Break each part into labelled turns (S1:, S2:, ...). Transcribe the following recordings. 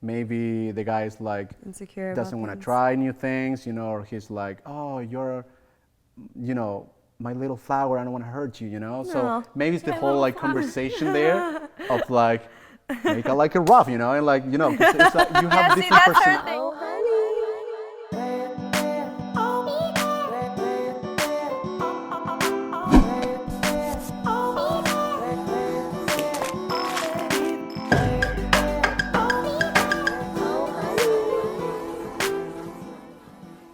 S1: maybe the guy is like
S2: insecure,
S1: doesn't want to try new things, you know, or he's like, oh, you're, you know, my little flower, I don't want to hurt you, you know.
S2: No.
S1: So maybe it's the whole like conversation there of like make it like a rough, you know, and like, you know, it's like you have different personalities.
S2: Oh, honey.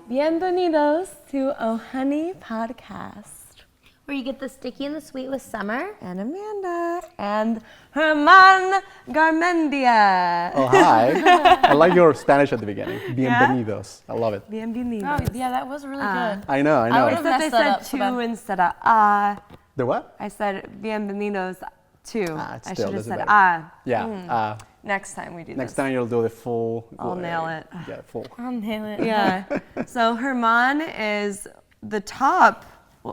S2: Bienvenidos to OHoney podcast,
S3: where you get the sticky and the sweet with Summer
S2: and Amanda and Herman Garmendia.
S1: Oh, hi. I like your Spanish at the beginning. Bienvenidos. I love it.
S2: Bienvenidos.
S3: Oh, yeah, that was really good.
S1: I know.
S3: I would have
S2: Except
S3: messed
S2: they
S3: that
S2: said
S3: up so bad.
S2: two instead of
S1: The what?
S2: I said bienvenidos two.
S1: I
S2: I
S1: still
S2: should have
S1: doesn't
S2: said
S1: matter. Yeah.
S2: Next time we do
S1: Next
S2: this.
S1: time you'll do the full.
S2: I'll nail it.
S1: Yeah, full.
S3: I'll nail it.
S2: Yeah. So Herman is the top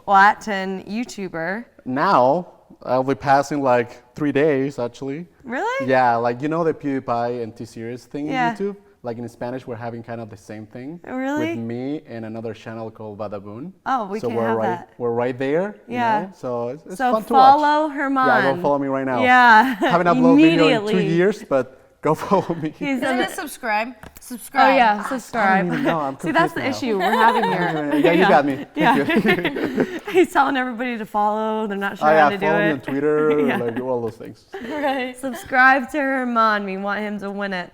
S2: Latin YouTuber.
S1: Now I'll be passing like 3 days actually.
S2: Really?
S1: Yeah, like you know the PewDiePie and T-Series thing
S2: Yeah.
S1: in YouTube? Like in Spanish we're having kind of the same thing.
S2: Really?
S1: With me and another channel called Badaboon.
S2: Oh, we
S1: so
S2: can
S1: we're
S2: have
S1: right,
S2: that.
S1: We're right there.
S2: Yeah.
S1: You know? So it's
S2: So
S1: fun to watch.
S2: follow Herman.
S1: Yeah, go follow me right now.
S2: Yeah.
S1: Haven't uploaded video in 2
S2: Immediately.
S1: years, but go follow me.
S2: He's
S3: Isn't
S2: an-
S3: it subscribe? Subscribe.
S2: Oh yeah, subscribe.
S1: No, I'm
S2: See, that's the
S1: confused now.
S2: issue we're having here.
S1: Yeah, you got me.
S2: Yeah.
S1: Thank you.
S2: He's telling everybody to follow. They're not sure
S1: Oh
S2: how
S1: yeah,
S2: to do
S1: follow me
S2: it.
S1: on Twitter,
S2: Yeah.
S1: like all those things.
S3: Right.
S2: Subscribe to Herman. We want him to win it.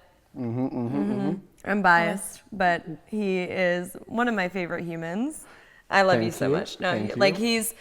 S2: I'm biased, but he is one of my favorite humans. I love you
S1: Thank
S2: so
S1: you.
S2: much. No,
S1: Thank
S2: like
S1: you.
S2: he's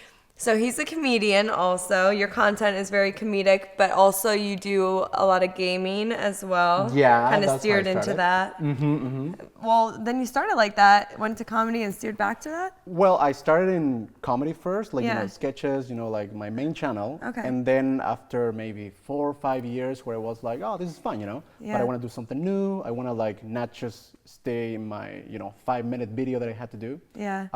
S2: a comedian also. Your content is very comedic, but also you do a lot of gaming as well.
S1: Yeah,
S2: kind of
S1: that's how I
S2: steered into
S1: started.
S2: that. Well, then you started like that, went to comedy and steered back to that?
S1: Well, I started in comedy first, like you
S2: Yeah.
S1: know, sketches, you know, like my main channel.
S2: Okay.
S1: And then after maybe 4 or 5 years where I was like, oh, this is fun, you know, but
S2: Yeah.
S1: I want to do something new. I want to like not just stay in my, you know, 5-minute video that I had to do.
S2: Yeah.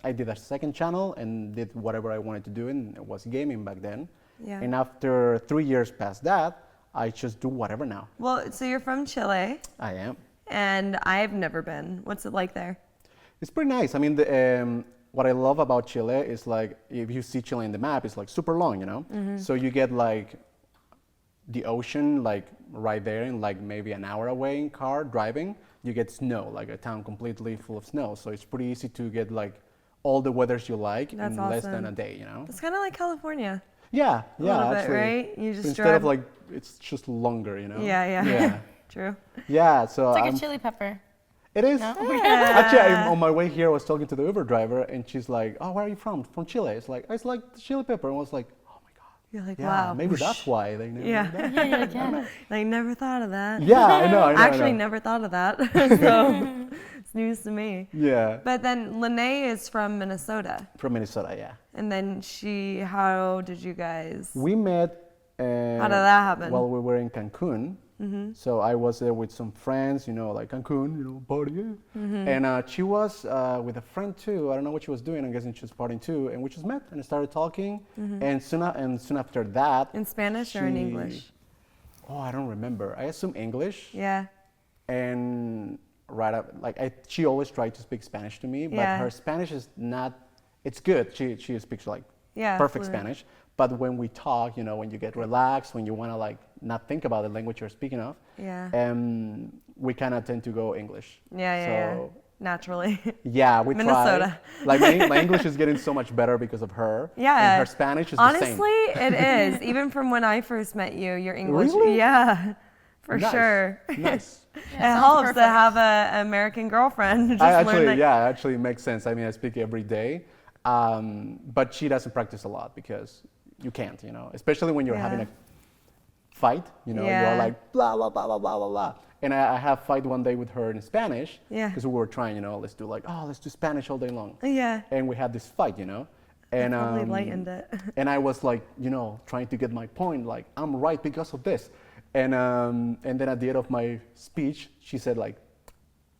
S1: I did a second channel and did whatever I wanted to do, and it was gaming back then.
S2: Yeah.
S1: And after 3 years past that, I just do whatever now.
S2: Well, so you're from Chile,
S1: I am.
S2: and I've never been. What's it like there?
S1: It's pretty nice. I mean, what I love about Chile is like, if you see Chile in the map, it's like super long, you know? So you get like the ocean like right there and like maybe an hour away in car driving, you get snow, like a town completely full of snow. So it's pretty easy to get like all the weathers you like
S2: That's
S1: in less than
S2: awesome.
S1: a day, you know?
S2: It's kind of like California.
S1: Yeah,
S2: A little bit,
S1: actually.
S2: right? You just
S1: Instead
S2: drive.
S1: of like, it's just longer, you know?
S2: Yeah.
S1: Yeah.
S2: True.
S1: Yeah, so
S3: It's like a chili pepper.
S1: it is.
S3: No?
S1: Actually, on my way here, I was talking to the Uber driver, and she's like, "Oh, where are you from? From Chile?" It's like chili pepper. And I was like, "Oh my god,
S2: You're like,
S1: yeah,
S2: wow.
S1: maybe that's why they named
S2: Yeah.
S1: it that."
S3: Yeah, you're like, yeah.
S2: I never thought of that.
S1: Yeah, I know.
S2: Actually, never thought of that. So it's news to me.
S1: Yeah,
S2: But then Lene is from Minnesota.
S1: from Minnesota. Yeah,
S2: And then how did you guys?
S1: we met.
S2: How did that happen?
S1: While we were in Cancun. So I was there with some friends, you know, like Cancun, you know, party. Yeah. And she was with a friend too. I don't know what she was doing. I'm guessing she was partying too. And we just met and started talking. And soon after that.
S2: In Spanish or in
S1: she-
S2: English?
S1: Oh, I don't remember. I assume English.
S2: Yeah.
S1: And right up, like she always tried to speak Spanish to me, but
S2: Yeah.
S1: her Spanish is not. It's good. She speaks like
S2: Yeah,
S1: perfect
S2: fluent.
S1: Spanish. But when we talk, you know, when you get relaxed, when you want to like not think about the language you're speaking of,
S2: Yeah.
S1: we kind of tend to go English.
S2: Yeah.
S1: So
S2: Naturally.
S1: yeah, we
S2: Minnesota.
S1: try. Like my English is getting so much better because of her.
S2: Yeah.
S1: And her Spanish is
S2: Honestly,
S1: the same.
S2: it is. Even from when I first met you, your English.
S1: Really?
S2: Yeah. For
S1: Nice.
S2: sure.
S1: Nice.
S2: It helps to have an American girlfriend. Just
S1: Actually makes sense. I mean, I speak every day, but she doesn't practice a lot because you can't, you know, especially when you're having a fight, you know,
S2: Yeah.
S1: you're like blah, blah, blah, blah, blah, blah, blah. And I have fight one day with her in Spanish because we were trying, you know, let's do Spanish all day long.
S2: Yeah.
S1: And we had this fight, you know. And
S2: Probably lightened it.
S1: And I was like, you know, trying to get my point, like I'm right because of this. And then at the end of my speech, she said like,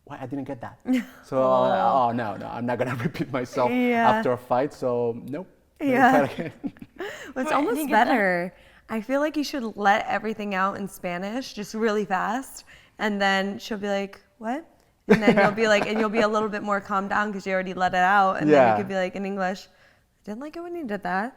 S1: "Why I didn't get that?" So I was like, oh no, I'm not gonna repeat myself after a fight. So nope.
S2: Yeah.
S1: Never fight again.
S2: Well, it's
S3: Wait,
S2: almost better. I feel like you should let everything out in Spanish just really fast, and then she'll be like, what? And then you'll be like, and you'll be a little bit more calmed down because you already let it out. And then you could be like in English, I didn't like it when you did that.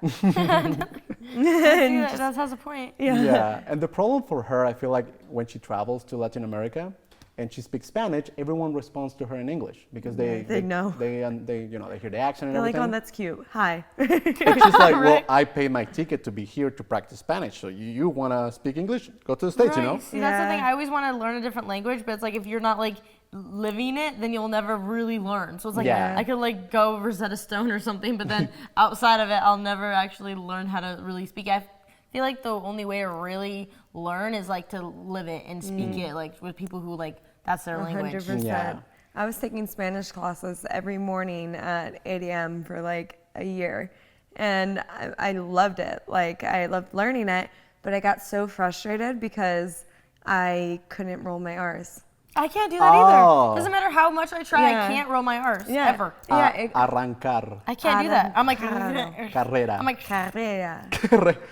S3: That has a point.
S1: Yeah, and the problem for her, I feel like when she travels to Latin America and she speaks Spanish, everyone responds to her in English because they
S2: know.
S1: They hear the accent and
S2: They're like,
S1: everything.
S2: oh, that's cute. Hi.
S1: But she's like, well, I paid my ticket to be here to practice Spanish. So you want to speak English? Go to the States, you know?
S3: See, that's the thing. I always want to learn a different language, but it's like if you're not like living it, then you'll never really learn. So it's like I could like go Rosetta Stone or something, but then outside of it, I'll never actually learn how to really speak. I feel like the only way to really learn is like to live it and speak it like with people who like that's their language.
S2: 100%.
S1: Yeah.
S2: I was taking Spanish classes every morning at 8 a.m. for like a year. And I loved it. Like, I loved learning it, but I got so frustrated because I couldn't roll my R's.
S3: I can't do that either. Doesn't matter how much I try, I can't roll my R's ever.
S1: Arrancar.
S3: I can't do that. I'm like,
S1: Carrera.
S3: I'm like,
S2: Carrera.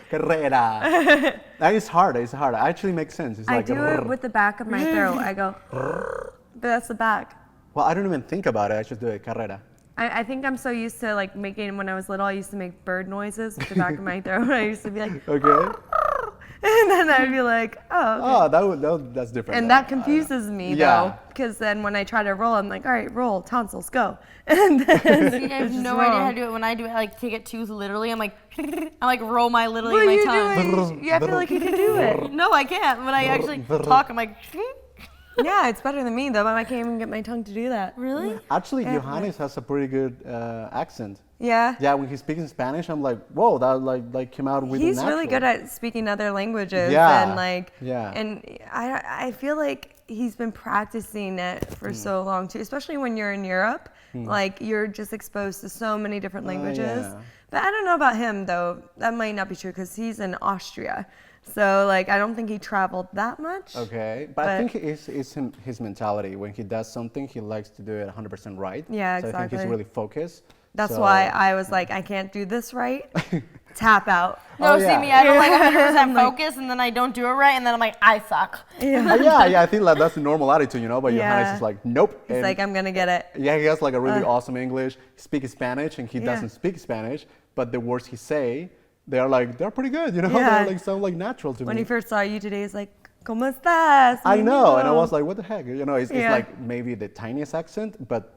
S1: Carrera. That is hard. It's hard. It actually makes sense. It's
S2: I
S1: like
S2: do it with the back of my throat. I go, but that's the back.
S1: Well, I don't even think about it. I just do it. Carrera.
S2: I think I'm so used to like making, when I was little, I used to make bird noises with the back of my throat. I used to be like,
S1: Okay.
S2: and then I'd be like, oh, okay.
S1: That's different.
S2: And that confuses me though, because then when I try to roll, I'm like, all right, roll, tonsils, go. And then
S3: I have no idea how to do it. When I do it, I like take it too literally. I'm like roll my literally my tongue.
S2: I feel like you can do it.
S3: No, I can't. When I actually talk, I'm like,
S2: Yeah, it's better than me though, but I can't even get my tongue to do that.
S3: really?
S1: Actually, Johannes has a pretty good accent.
S2: Yeah.
S1: Yeah, when he speaks in Spanish, I'm like, whoa, that like came out with
S2: He's
S1: natural.
S2: really good at speaking other languages,
S1: Yeah,
S2: and like,
S1: yeah.
S2: and I feel like he's been practicing it for so long too, especially when you're in Europe. Like you're just exposed to so many different languages.
S1: yeah.
S2: But I don't know about him though. That might not be true because he's in Austria. So like I don't think he traveled that much.
S1: Okay, but I think it's his mentality. When he does something, he likes to do it 100% right.
S2: Yeah,
S1: so I think he's
S2: exactly.
S1: really focused.
S2: That's
S1: So-
S2: why I was like, I can't do this right. Tap out.
S3: No,
S1: Oh,
S3: see
S1: yeah.
S3: me, I don't like 100% focus, and then I don't do it right, and then I'm like, I suck.
S1: Yeah, I think like that's the normal attitude, you know. But
S2: Yeah.
S1: Johannes is like, nope.
S2: He's
S1: And
S2: like, I'm gonna get it.
S1: yeah, he has like a really awesome English. He speaks Spanish, and he doesn't speak Spanish, but the words he say, they're pretty good, you know.
S2: Yeah.
S1: They like sound like natural to
S2: When
S1: me.
S2: he first saw you today, he's like, ¿Cómo estás?
S1: I know, and I
S2: niño?"
S1: was like, what the heck, you know? It's like maybe the tiniest accent, but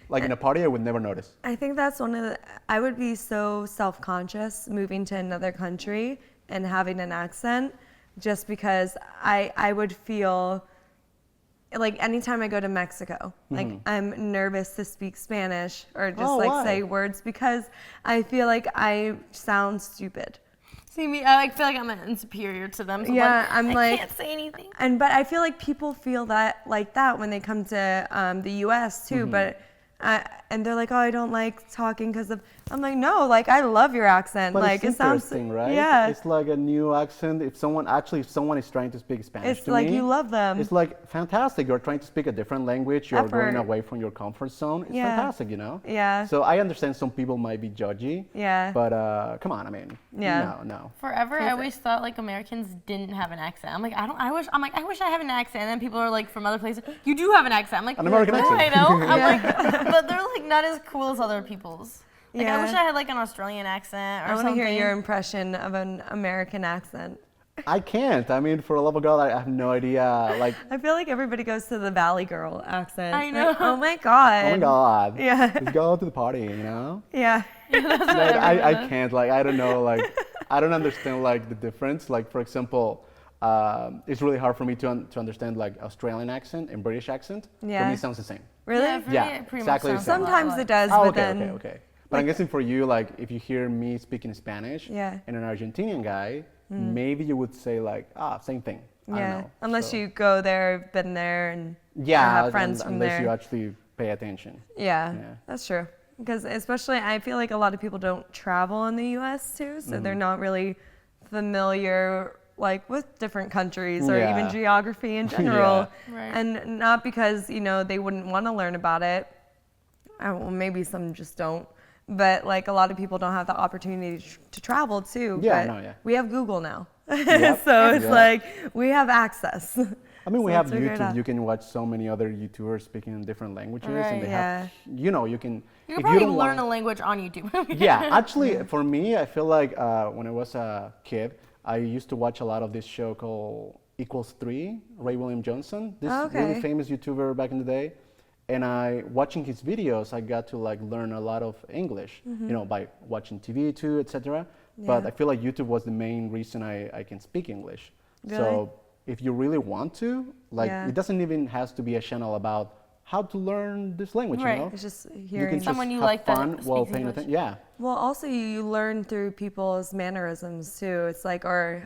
S1: like in a party, I would never notice.
S2: I think that's one of the, I would be so self-conscious moving to another country and having an accent just because I would feel like anytime I go to Mexico, like I'm nervous to speak Spanish or just
S1: why?
S2: say words because I feel like I sound stupid.
S3: See me, I like feel like I'm inferior to them. So
S2: Yeah,
S3: I'm
S2: I'm
S3: like, I
S2: like-
S3: can't say anything.
S2: But I feel like people feel that like that when they come to the U.S. too. But and they're like, oh, I don't like talking because of. I'm like, no, like I love your accent.
S1: But
S2: like
S1: it's
S2: it sounds
S1: interesting, right?
S2: Yeah,
S1: It's like a new accent. If someone is trying to speak Spanish
S2: it's
S1: to
S2: like
S1: me,
S2: you love them.
S1: it's like fantastic. You're trying to speak a different language. You're going
S2: Effort.
S1: away from your comfort zone. It's
S2: Yeah.
S1: fantastic, you know?
S2: Yeah.
S1: So I understand some people might be judgy.
S2: Yeah.
S1: But come on, I mean,
S2: Yeah.
S1: no.
S3: Forever, I always thought like Americans didn't have an accent. I'm like, I wish I have an accent. And then people are like from other places, you do have an accent. I'm like,
S1: An American
S3: yeah,
S1: accent.
S3: I know. I'm like, but they're like not as cool as other people's. Like I
S2: Yeah.
S3: wish I had like an Australian accent or
S2: I want to
S3: something.
S2: hear your impression of an American accent.
S1: I can't. I mean, for the love of God, I have no idea. Like,
S2: I feel like everybody goes to the Valley Girl accent.
S3: I know.
S2: Like, oh my god.
S1: oh my God.
S2: Yeah.
S1: Let's go to the party, you know?
S2: Yeah.
S1: Like, I can't. Like, I don't know. Like, I don't understand like the difference. Like, for example, it's really hard for me to understand like Australian accent and British accent. For
S2: Yeah.
S1: me, it sounds the same.
S2: Really?
S3: Yeah, for me,
S1: Yeah,
S3: it pretty
S1: exactly
S3: much
S1: the
S3: sounds
S1: same.
S3: a lot
S2: Sometimes
S3: like-
S2: it does,
S1: Oh,
S2: but
S1: okay,
S2: then
S1: okay. But I'm guessing for you, like, if you hear me speaking Spanish
S2: Yeah.
S1: and an Argentinian guy, maybe you would say like, same thing. I don't
S2: yeah.
S1: know.
S2: Unless
S1: So-
S2: you go there, been there, and
S1: yeah,
S2: have friends from
S1: unless
S2: there.
S1: you actually pay attention.
S2: Yeah,
S1: Yeah.
S2: that's true. Because especially, I feel like a lot of people don't travel in the U.S. too, so they're not really familiar like with different countries or even
S1: Yeah.
S2: geography in general.
S3: Yeah. Right.
S2: And not because they wouldn't want to learn about it. Well, maybe some just don't. But like a lot of people don't have the opportunity to travel too.
S1: Yeah,
S2: but
S1: no, yeah.
S2: We have Google now,
S1: Yep.
S2: so it's
S1: Yeah.
S2: like we have access.
S1: I mean, we
S2: So
S1: have
S2: that's a great
S1: YouTube.
S2: app.
S1: You can watch so many other YouTubers speaking in different languages,
S3: Right.
S1: and they
S2: Yeah.
S1: have, you know, you can.
S3: You
S1: if
S3: can probably
S1: don't
S3: learn a
S1: want-
S3: language on YouTube.
S1: Yeah, actually, for me, I feel like when I was a kid, I used to watch a lot of this show called Equals 3, Ray William Johnson, this really
S2: Okay.
S1: famous YouTuber back in the day. And watching his videos, I got to like learn a lot of English, you know, by watching TV too, etc. But
S2: Yeah.
S1: I feel like YouTube was the main reason I can speak English.
S2: Really?
S1: So if you really want to, like,
S2: Yeah.
S1: it doesn't even has to be a channel about how to learn this language,
S3: Right.
S1: you know?
S2: It's just
S1: You
S2: hearing.
S1: can just
S3: Someone you
S1: have
S3: like that
S1: fun while
S3: speaks
S1: paying
S3: English.
S1: attention. Yeah.
S2: Well, also you learn through people's mannerisms too. It's like, or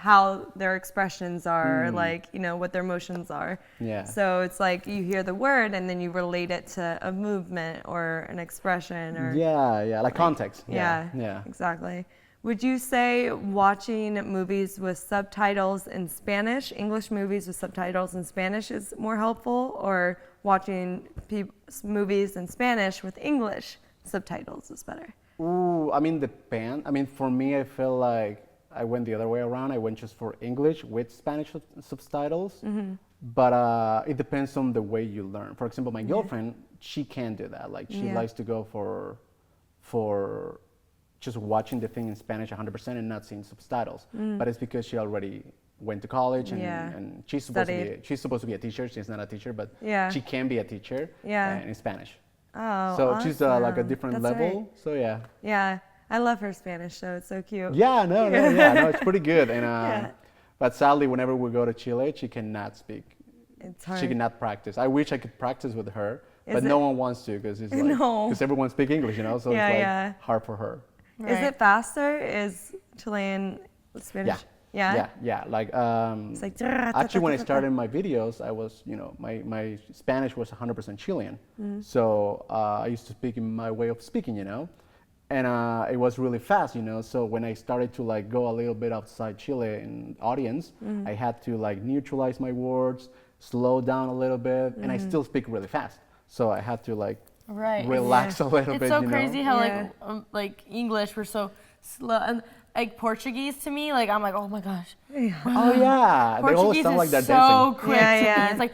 S2: how their expressions are, like, you know, what their emotions are.
S1: Yeah.
S2: So it's like you hear the word and then you relate it to a movement or an expression or.
S1: Yeah, like context.
S2: Yeah.
S1: Yeah.
S2: Exactly. Would you say watching movies with subtitles in Spanish, English movies with subtitles in Spanish is more helpful, or watching movies in Spanish with English subtitles is better?
S1: Ooh, I mean, depend. I mean, for me, I feel like I went the other way around. I went just for English with Spanish subtitles. But it depends on the way you learn. For example, my girlfriend, she can do that. Like, she
S2: Yeah.
S1: likes to go for just watching the thing in Spanish 100% and not seeing subtitles. But it's because she already went to college and,
S2: Yeah.
S1: and she's supposed
S2: Studied.
S1: to be a teacher. She's not a teacher, but
S2: Yeah.
S1: she can be a teacher
S2: Yeah.
S1: in Spanish.
S2: Oh,
S1: So she's like a
S2: awesome.
S1: different
S2: That's
S1: level.
S2: right.
S1: So yeah.
S2: Yeah, I love her Spanish show. It's so cute.
S1: Yeah, no, it's pretty good. And
S2: Yeah.
S1: but sadly, whenever we go to Chile, she cannot speak.
S2: It's hard.
S1: She cannot practice. I wish I could practice with her,
S2: Is
S1: but
S2: it-
S1: no one wants to because it's like
S2: No.
S1: because everyone speaks English, you know. So
S2: Yeah,
S1: it's like
S2: yeah.
S1: hard for her.
S2: Is
S3: Right.
S2: it faster? Is Chilean Spanish? Yeah.
S1: Yeah. Like
S2: It's like
S1: actually, when I started my videos, I was, you know, my Spanish was 100% Chilean. So I used to speak in my way of speaking, you know, and it was really fast, you know. So when I started to like go a little bit outside Chile in audience, I had to like neutralize my words, slow down a little bit, and I still speak really fast. So I had to like
S3: Right.
S1: relax a little
S3: It's
S1: bit.
S3: so
S1: you
S3: crazy
S1: know?
S3: how
S2: Yeah.
S3: like English we're so slow, and like Portuguese to me, like I'm like, oh my gosh,
S1: Oh yeah, they always
S3: Portuguese
S1: sound
S3: is
S1: like they're
S3: so
S1: dancing.
S3: quick
S2: Yeah,
S3: to
S2: yeah.
S3: me. It's like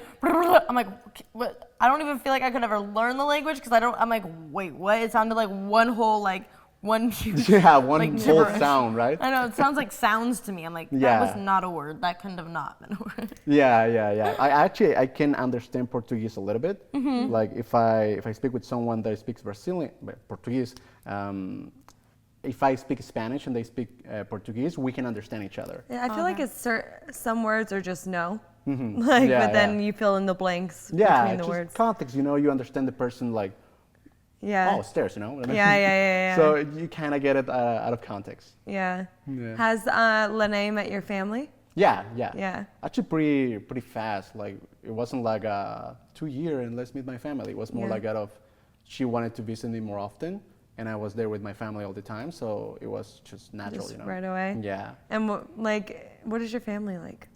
S3: I'm like, what? I don't even feel like I could ever learn the language because I don't. I'm like, wait, what? It sounded like one whole like one huge.
S1: Yeah, one
S3: like,
S1: whole
S3: gibberish.
S1: sound, right?
S3: I know it sounds like sounds to me. I'm like, that
S1: Yeah.
S3: was not a word. That couldn't have not been a word.
S1: Yeah. I can understand Portuguese a little bit.
S3: Mm-hmm.
S1: Like if I speak with someone that speaks Brazilian Portuguese, if I speak Spanish and they speak Portuguese, we can understand each other.
S2: Yeah, I feel like it's some words are just no. Like,
S1: Mm-hmm. Yeah,
S2: but then
S1: yeah.
S2: you fill in the blanks
S1: Yeah,
S2: between the
S1: just
S2: words.
S1: context. You know, you understand the person like
S2: Yeah.
S1: oh stairs. You know.
S2: Yeah.
S1: So you kind of get it out of context.
S2: Yeah.
S1: Yeah.
S2: Has Lene met your family?
S1: Yeah.
S2: Yeah.
S1: Actually, pretty fast. Like it wasn't like 2 years and let's meet my family. It was more
S2: Yeah.
S1: like out of she wanted to visit me more often, and I was there with my family all the time, so it was just natural,
S2: Just
S1: you know.
S2: right away?
S1: Yeah.
S2: And what is your family like?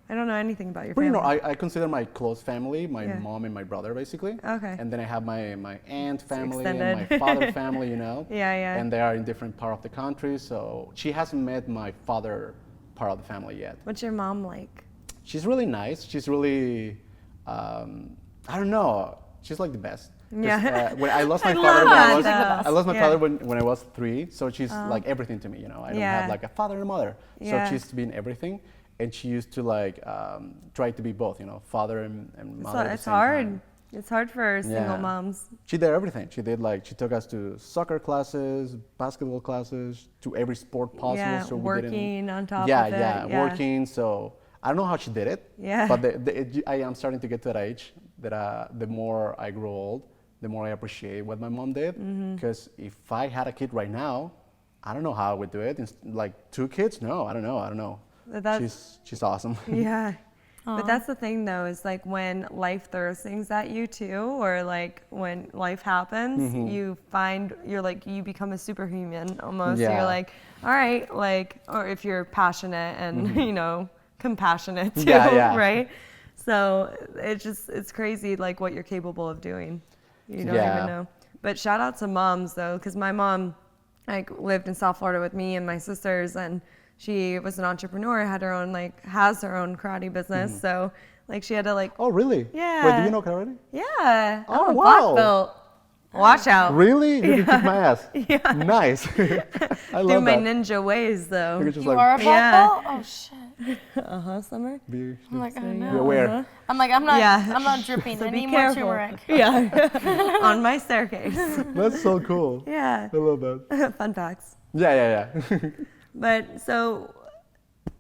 S2: I don't know anything about your
S1: Pretty
S2: family.
S1: I consider my close family, my
S2: Yeah.
S1: mom and my brother, basically.
S2: Okay.
S1: And then I have my aunt family and
S2: extended.
S1: my father family, you know.
S2: Yeah.
S1: And they are in different part of the country, so she hasn't met my father part of the family yet.
S2: What's your mom like?
S1: She's really nice. She's really, I don't know. She's like the best. 'Cause,
S2: Yeah.
S1: when I lost my
S2: I
S1: father
S2: love
S1: when I
S2: that,
S1: was,
S2: though.
S1: I lost my
S2: Yeah.
S1: father when I was 3. So she's like everything to me. You know, I don't
S2: Yeah.
S1: have like a father and a mother.
S2: Yeah.
S1: So she's been everything, and she used to like try to be both. You know, father and mother. at the
S2: It's
S1: same
S2: hard.
S1: time.
S2: It's hard for single
S1: Yeah.
S2: moms.
S1: She did everything. She did like she took us to soccer classes, basketball classes, to every sport possible.
S2: Yeah,
S1: so we
S2: working
S1: didn't,
S2: on top
S1: yeah,
S2: of it,
S1: Yeah,
S2: yeah.
S1: working. So I don't know how she did it.
S2: Yeah.
S1: But I am starting to get to that age that the more I grow old, the more I appreciate what my mom did. Because if I had a kid right now, I don't know how I would do it. Like 2 kids? No, I don't know.
S2: But that's-
S1: She's awesome.
S2: Yeah. But that's the thing though, is like when life throws things at you too, or like when life happens, you become a superhuman almost.
S1: Yeah.
S2: You're like, all right, like, or if you're passionate and, you know, compassionate too,
S1: Yeah.
S2: right? So it's crazy like what you're capable of doing. You don't
S1: Yeah.
S2: even know. But shout out to moms though, because my mom like lived in South Florida with me and my sisters, and she was an entrepreneur, had her own has her own karate business. So she had to
S1: Oh, really?
S2: Yeah.
S1: Wait, do you know karate?
S2: Yeah.
S1: Oh,
S2: I'm a
S1: wow.
S2: black belt. Watch out.
S1: Really? You can kick my ass.
S2: Yeah.
S1: Nice. I love
S2: Through my
S1: that.
S2: ninja ways, though.
S1: You could just
S3: You are a black belt? Oh shit.
S2: Summer.
S1: be
S3: I'm like, I
S1: be
S3: know.
S1: aware.
S3: I'm like, I'm not.
S2: Yeah.
S3: I'm not dripping.
S2: So
S3: I
S2: be
S3: need more
S2: careful.
S3: turmeric.
S2: Yeah. On my staircase.
S1: That's so cool.
S2: Yeah.
S1: I love that.
S2: Fun facts.
S1: Yeah.
S2: But so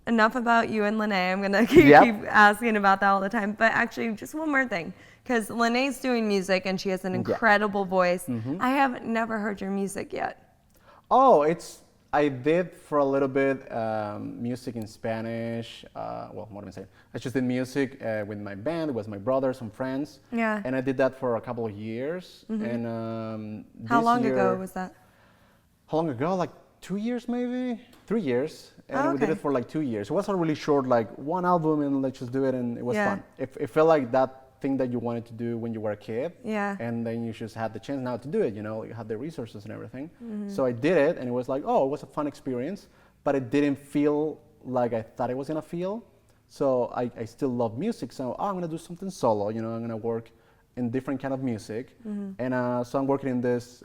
S2: enough about you and Lene. I'm gonna keep asking about that all the time. But actually, just one more thing, because Lene's doing music and she has an incredible voice. I have never heard your music yet.
S1: Oh, I did for a little bit music in Spanish. Well, what am I saying? I just did music with my band. It was my brother, some friends.
S2: Yeah.
S1: And I did that for a couple of years. And
S2: How long
S1: year,
S2: ago was that?
S1: How long ago? Like 2 years, maybe 3 years. And we did it for like 2 years. It wasn't really short, like one album, and let's just do it, and it was fun. It felt like that thing that you wanted to do when you were a kid.
S2: Yeah.
S1: And then you just had the chance now to do it, you had the resources and everything. So I did it, and it was like, oh, it was a fun experience, but it didn't feel like I thought it was gonna feel. So I still love music, so I'm gonna do something solo, I'm gonna work in different kind of music. And so I'm working in this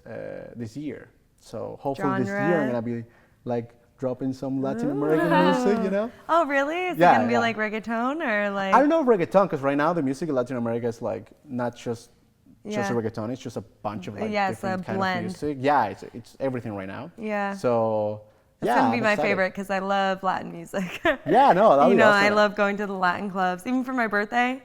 S1: year. So hopefully this year I'm gonna be like dropping some Latin American music,
S2: Oh, really? Is it gonna be like reggaeton or like?
S1: I don't know reggaeton, because right now the music in Latin America is like not just reggaeton. It's just a bunch of like different kind of music. Yeah, it's everything right now.
S2: Yeah.
S1: So
S2: It's gonna be my favorite because I love Latin music.
S1: Yeah, no, that'll be awesome.
S2: I love going to the Latin clubs, even for my birthday.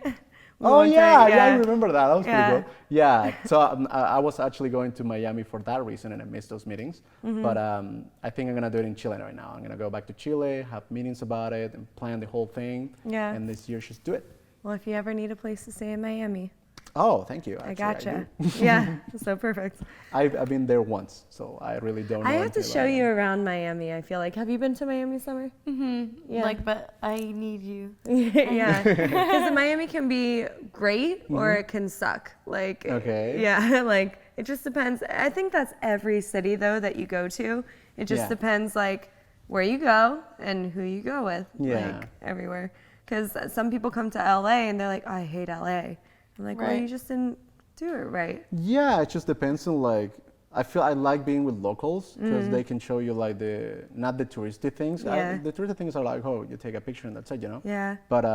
S1: I remember that. That was pretty cool. Yeah, so I was actually going to Miami for that reason, and I missed those meetings. But I think I'm gonna do it in Chile right now. I'm gonna go back to Chile, have meetings about it, and plan the whole thing. Yeah. And this year, just do it.
S2: Well, if you ever need a place to stay in Miami.
S1: Oh, thank you.
S2: Actually, I gotcha. Yeah, so perfect.
S1: I've been there once, so I really don't know.
S2: I have to show you around Miami, I feel like. Have you been to Miami, Summer?
S3: Yeah. But I need you.
S2: Yeah, because Miami can be great or it can suck. Yeah, it just depends. I think that's every city, though, that you go to. It just depends, where you go and who you go with, everywhere. Because some people come to LA and they're like, oh, I hate LA. I'm like, well, you just didn't do it right. Yeah,
S1: it just depends on I feel I like being with locals because they can show you not the touristy things. The touristy things are like, oh, you take a picture and that's it, Yeah. But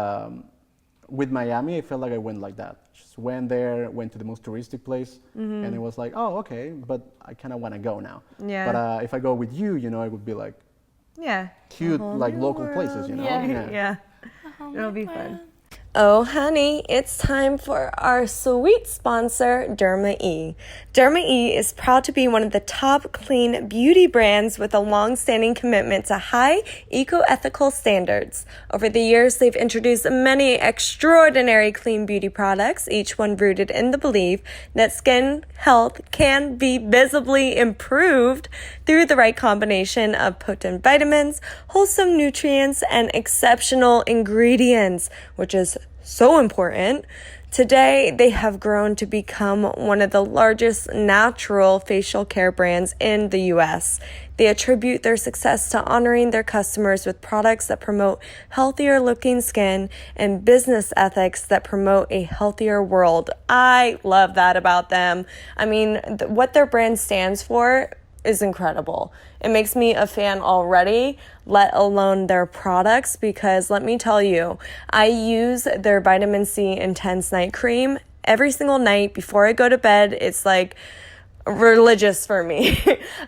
S1: with Miami, I felt like I went like that. Just went there, went to the most touristic place, and it was like, oh, okay, but I kind of want to go now. Yeah. But if I go with you, it would be like, cute, local places,
S2: Yeah. It'll be fun. Oh, honey, it's time for our sweet sponsor, Derma E. Derma E is proud to be one of the top clean beauty brands with a long-standing commitment to high eco-ethical standards. Over the years, they've introduced many extraordinary clean beauty products, each one rooted in the belief that skin health can be visibly improved through the right combination of potent vitamins, wholesome nutrients, and exceptional ingredients, which is so important. Today, they have grown to become one of the largest natural facial care brands in the U.S. They attribute their success to honoring their customers with products that promote healthier looking skin and business ethics that promote a healthier world. I love that about them. I mean, what their brand stands for is incredible. It makes me a fan already, let alone their products, because let me tell you, I use their vitamin C intense night cream every single night before I go to bed. It's like religious for me.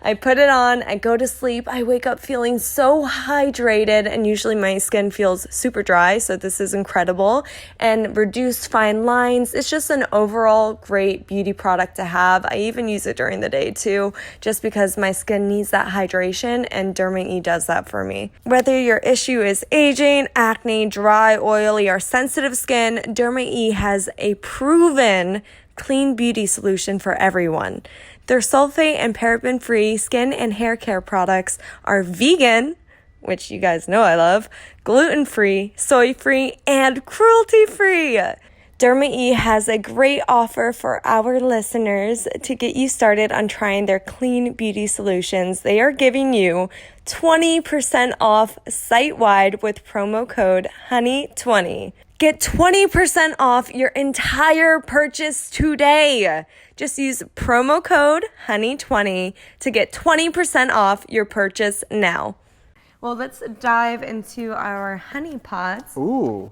S2: I put it on, I go to sleep, I wake up feeling so hydrated, and usually my skin feels super dry, so this is incredible, and reduced fine lines. It's just an overall great beauty product to have. I even use it during the day too, just because my skin needs that hydration, and Derma E does that for me. Whether your issue is aging, acne, dry, oily, or sensitive skin, Derma E has a proven clean beauty solution for everyone. Their sulfate and paraben-free skin and hair care products are vegan, which you guys know I love, gluten-free, soy-free, and cruelty-free. Derma E has a great offer for our listeners to get you started on trying their clean beauty solutions. They are giving you 20% off site-wide with promo code HONEY20. Get 20% off your entire purchase today. Just use promo code HONEY20 to get 20% off your purchase now. Well, let's dive into our honey pots.
S1: Ooh.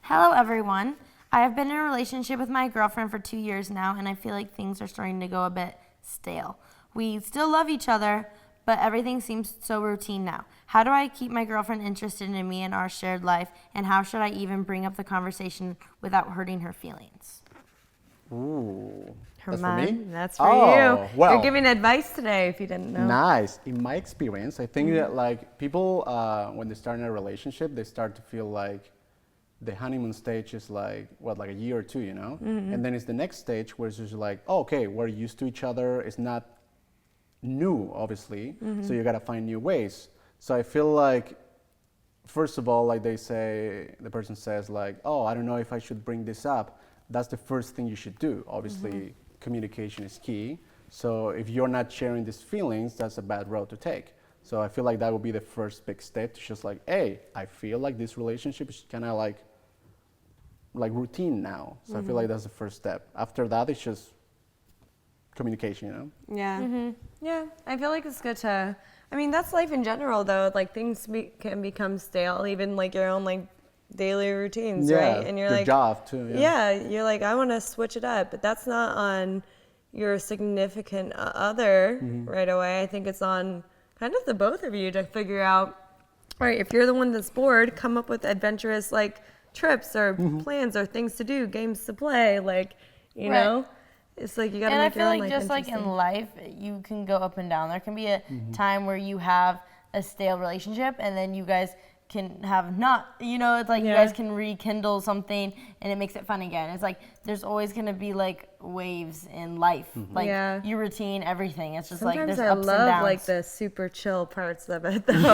S3: Hello, everyone. I have been in a relationship with my girlfriend for 2 years now, and I feel like things are starting to go a bit stale. We still love each other, but everything seems so routine now. How do I keep my girlfriend interested in me and our shared life, and how should I even bring up the conversation without hurting her feelings?
S1: Ooh. That's
S2: Herman,
S1: for me?
S2: that's for you.
S1: Well,
S2: you're giving advice today if you didn't know.
S1: Nice. In my experience, I think that like people, when they start in a relationship, they start to feel like the honeymoon stage is like, what, like a year or two, you know? And then it's the next stage where it's just like, oh, okay, we're used to each other. It's not new, obviously. So you got to find new ways. So I feel like, first of all, like they say, the person says like, oh, I don't know if I should bring this up. That's the first thing you should do. Obviously, communication is key. So if you're not sharing these feelings, that's a bad road to take. So I feel like that would be the first big step to just like, hey, I feel like this relationship is kind of like routine now. So I feel like that's the first step. After that, it's just communication, you know?
S2: Yeah. Yeah, I feel like it's good to, I mean, that's life in general though. Like things can become stale, even like your own like daily routines, right? And you're
S1: your
S2: like,
S1: job too.
S2: yeah, you're like, I want to switch it up, but that's not on your significant other right away. I think it's on kind of the both of you to figure out, all right, if you're the one that's bored, come up with adventurous like trips or plans or things to do, games to play, like, you know? It's like you gotta make your own life
S3: And I feel like just like in life, you can go up and down. There can be a time where you have a stale relationship and then you guys can have not, you know, it's like you guys can rekindle something and it makes it fun again. It's like there's always gonna be like waves in life, like your routine, everything. It's just
S2: Sometimes
S3: like there's ups and downs.
S2: I love like the super chill parts of it though.
S3: You're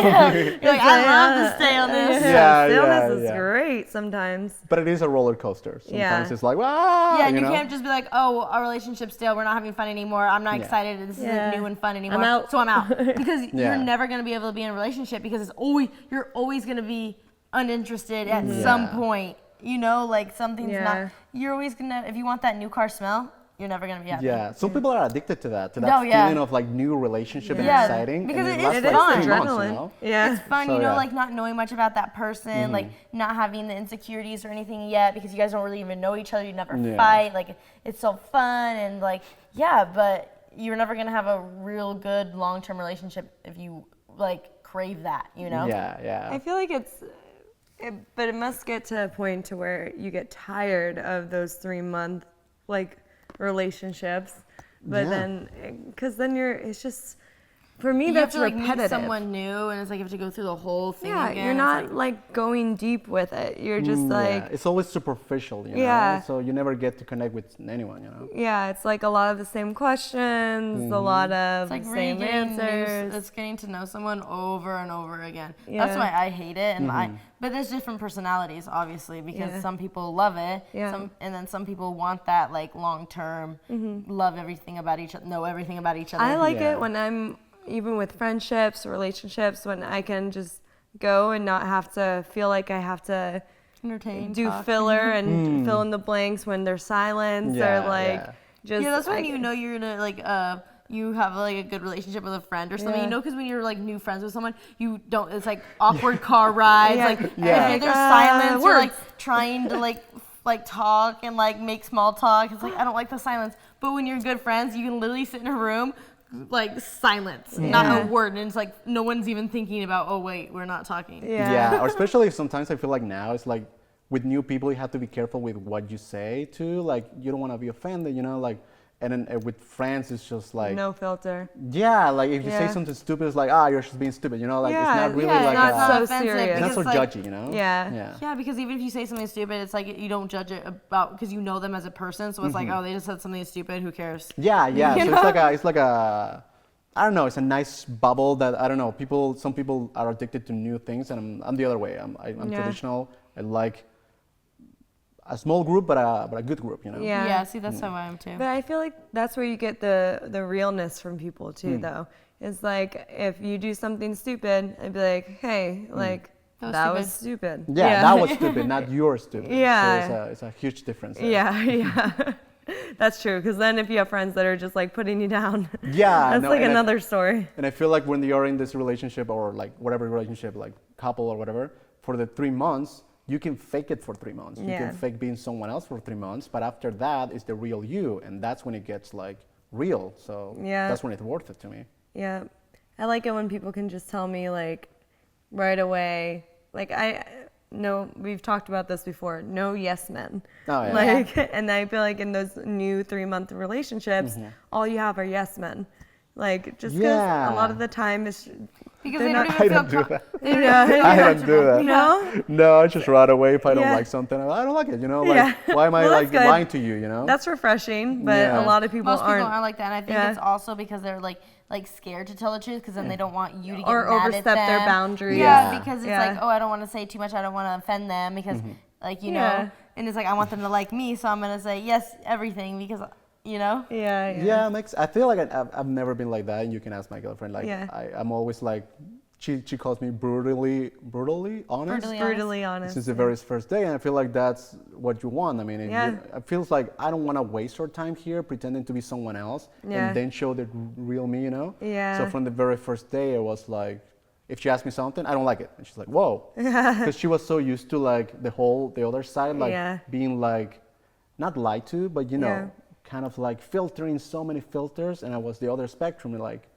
S3: like, I love the staleness.
S2: Staleness is great sometimes.
S1: But it is a roller coaster. Sometimes it's like, ah,
S3: and you can't just be like, oh, our relationship's stale, we're not having fun anymore, I'm not excited, this isn't new and fun anymore,
S2: I'm out.
S3: so I'm out. Because you're never gonna be able to be in a relationship because it's always, you're always gonna be uninterested at some point. You know, like something's not, you're always gonna, if you want that new car smell, you're never gonna be happy.
S1: Yeah, some people are addicted to that feeling of like new relationship and exciting.
S3: Because
S1: and
S3: it is
S1: lasts,
S3: fun.
S1: like 3 months,
S2: Adrenaline.
S1: you know?
S3: It's fun,
S1: So,
S3: you know, like not knowing much about that person, like not having the insecurities or anything yet because you guys don't really even know each other, you never fight, like it's so fun and like, but you're never gonna have a real good long-term relationship if you like crave that, you know?
S1: Yeah.
S2: I feel like but it must get to a point to where you get tired of those 3-month like relationships, but then because then it's just, for me, that's
S3: you have to
S2: repetitive.
S3: like meet someone new and it's like you have to go through the whole thing again.
S2: You're not like going deep with it. You're just like,
S1: it's always superficial, you know? So you never get to connect with anyone, you know?
S2: it's like a lot of the same questions, a lot of
S3: like
S2: same answers.
S3: It's getting to know someone over and over again. That's why I hate it, and but there's different personalities, obviously, because some people love it, and then some people want that like long term, love everything about each other, know everything about each other.
S2: I like it when I'm, even with friendships, relationships, when I can just go and not have to feel like I have to do filler and fill in the blanks when there's silence or like just.
S3: Yeah, that's when you know you're gonna like you have like a good relationship with a friend or something. You know, because when you're like new friends with someone, you don't. It's like awkward car rides. If there's silence, you're like trying to like talk and like make small talk. It's like I don't like the silence. But when you're good friends, you can literally sit in a room. Like silence, not a word, and it's like no one's even thinking about. Oh wait, we're not talking.
S1: Or especially sometimes I feel like now it's like with new people you have to be careful with what you say too. Like you don't want to be offended, you know. Like and then with friends it's just like
S2: no filter.
S1: Like if you say something stupid, it's like you're just being stupid, you know. Like it's not really like
S2: not so serious.
S1: It's not so judgy, you know.
S3: Yeah, because even if you say something stupid, it's like you don't judge it about because you know them as a person. So it's like, oh, they just said something stupid. Who cares?
S1: So it's like a I don't know. It's a nice bubble that I don't know. Some people are addicted to new things, and I'm the other way. I'm traditional. a small group, but a good group, you know?
S2: Yeah.
S3: Yeah, see, that's how I am too.
S2: But I feel like that's where you get the realness from people too, though. It's like if you do something stupid, I'd be like, hey, like that was stupid.
S1: Yeah, that was stupid, not you're stupid.
S2: Yeah.
S1: So it's a huge difference there.
S2: Yeah. That's true. Because then if you have friends that are just like putting you down,
S1: Yeah,
S2: that's
S1: no,
S2: like
S1: and
S2: another story.
S1: And I feel like when you're in this relationship or like whatever relationship, like couple or whatever, for the 3 months, you can fake it for 3 months. You can fake being someone else for 3 months, but after that is the real you, and that's when it gets like real. So that's when it's worth it to me.
S2: Yeah. I like it when people can just tell me like right away, like no, we've talked about this before, no yes men.
S1: Oh, yeah.
S2: Like, and I feel like in those new 3-month relationships, all you have are yes men. Like, just because a lot of the time it's
S3: because they don't even feel
S1: that.
S2: I
S1: don't do that.
S2: No?
S1: No, I just right away if I don't like something. I don't like it, you know? Like, why am I like lying to you, you know?
S2: That's refreshing, but a lot of people
S3: Most
S2: aren't.
S3: people aren't like that, and I think it's also because they're like scared to tell the truth because then they don't want you to get
S2: or
S3: mad
S2: overstep
S3: at them.
S2: their boundaries.
S3: Yeah, because it's like, oh, I don't want to say too much. I don't want to offend them because, like, you know, and it's like I want them to like me, so I'm gonna say yes everything because, you know.
S1: Yeah, I feel like I've never been like that, and you can ask my girlfriend. Like, I'm always like, she calls me brutally honest.
S2: Brutally honest.
S1: Since the very first day, and I feel like that's what you want. I mean, it feels like I don't want to waste our time here pretending to be someone else and then show the real me, you know?
S2: Yeah.
S1: So from the very first day, I was like, if she asked me something, I don't like it. And she's like, whoa. Because she was so used to like the other side, like being like, not lied to, but you know, kind of like filtering so many filters. And I was the other spectrum, and like,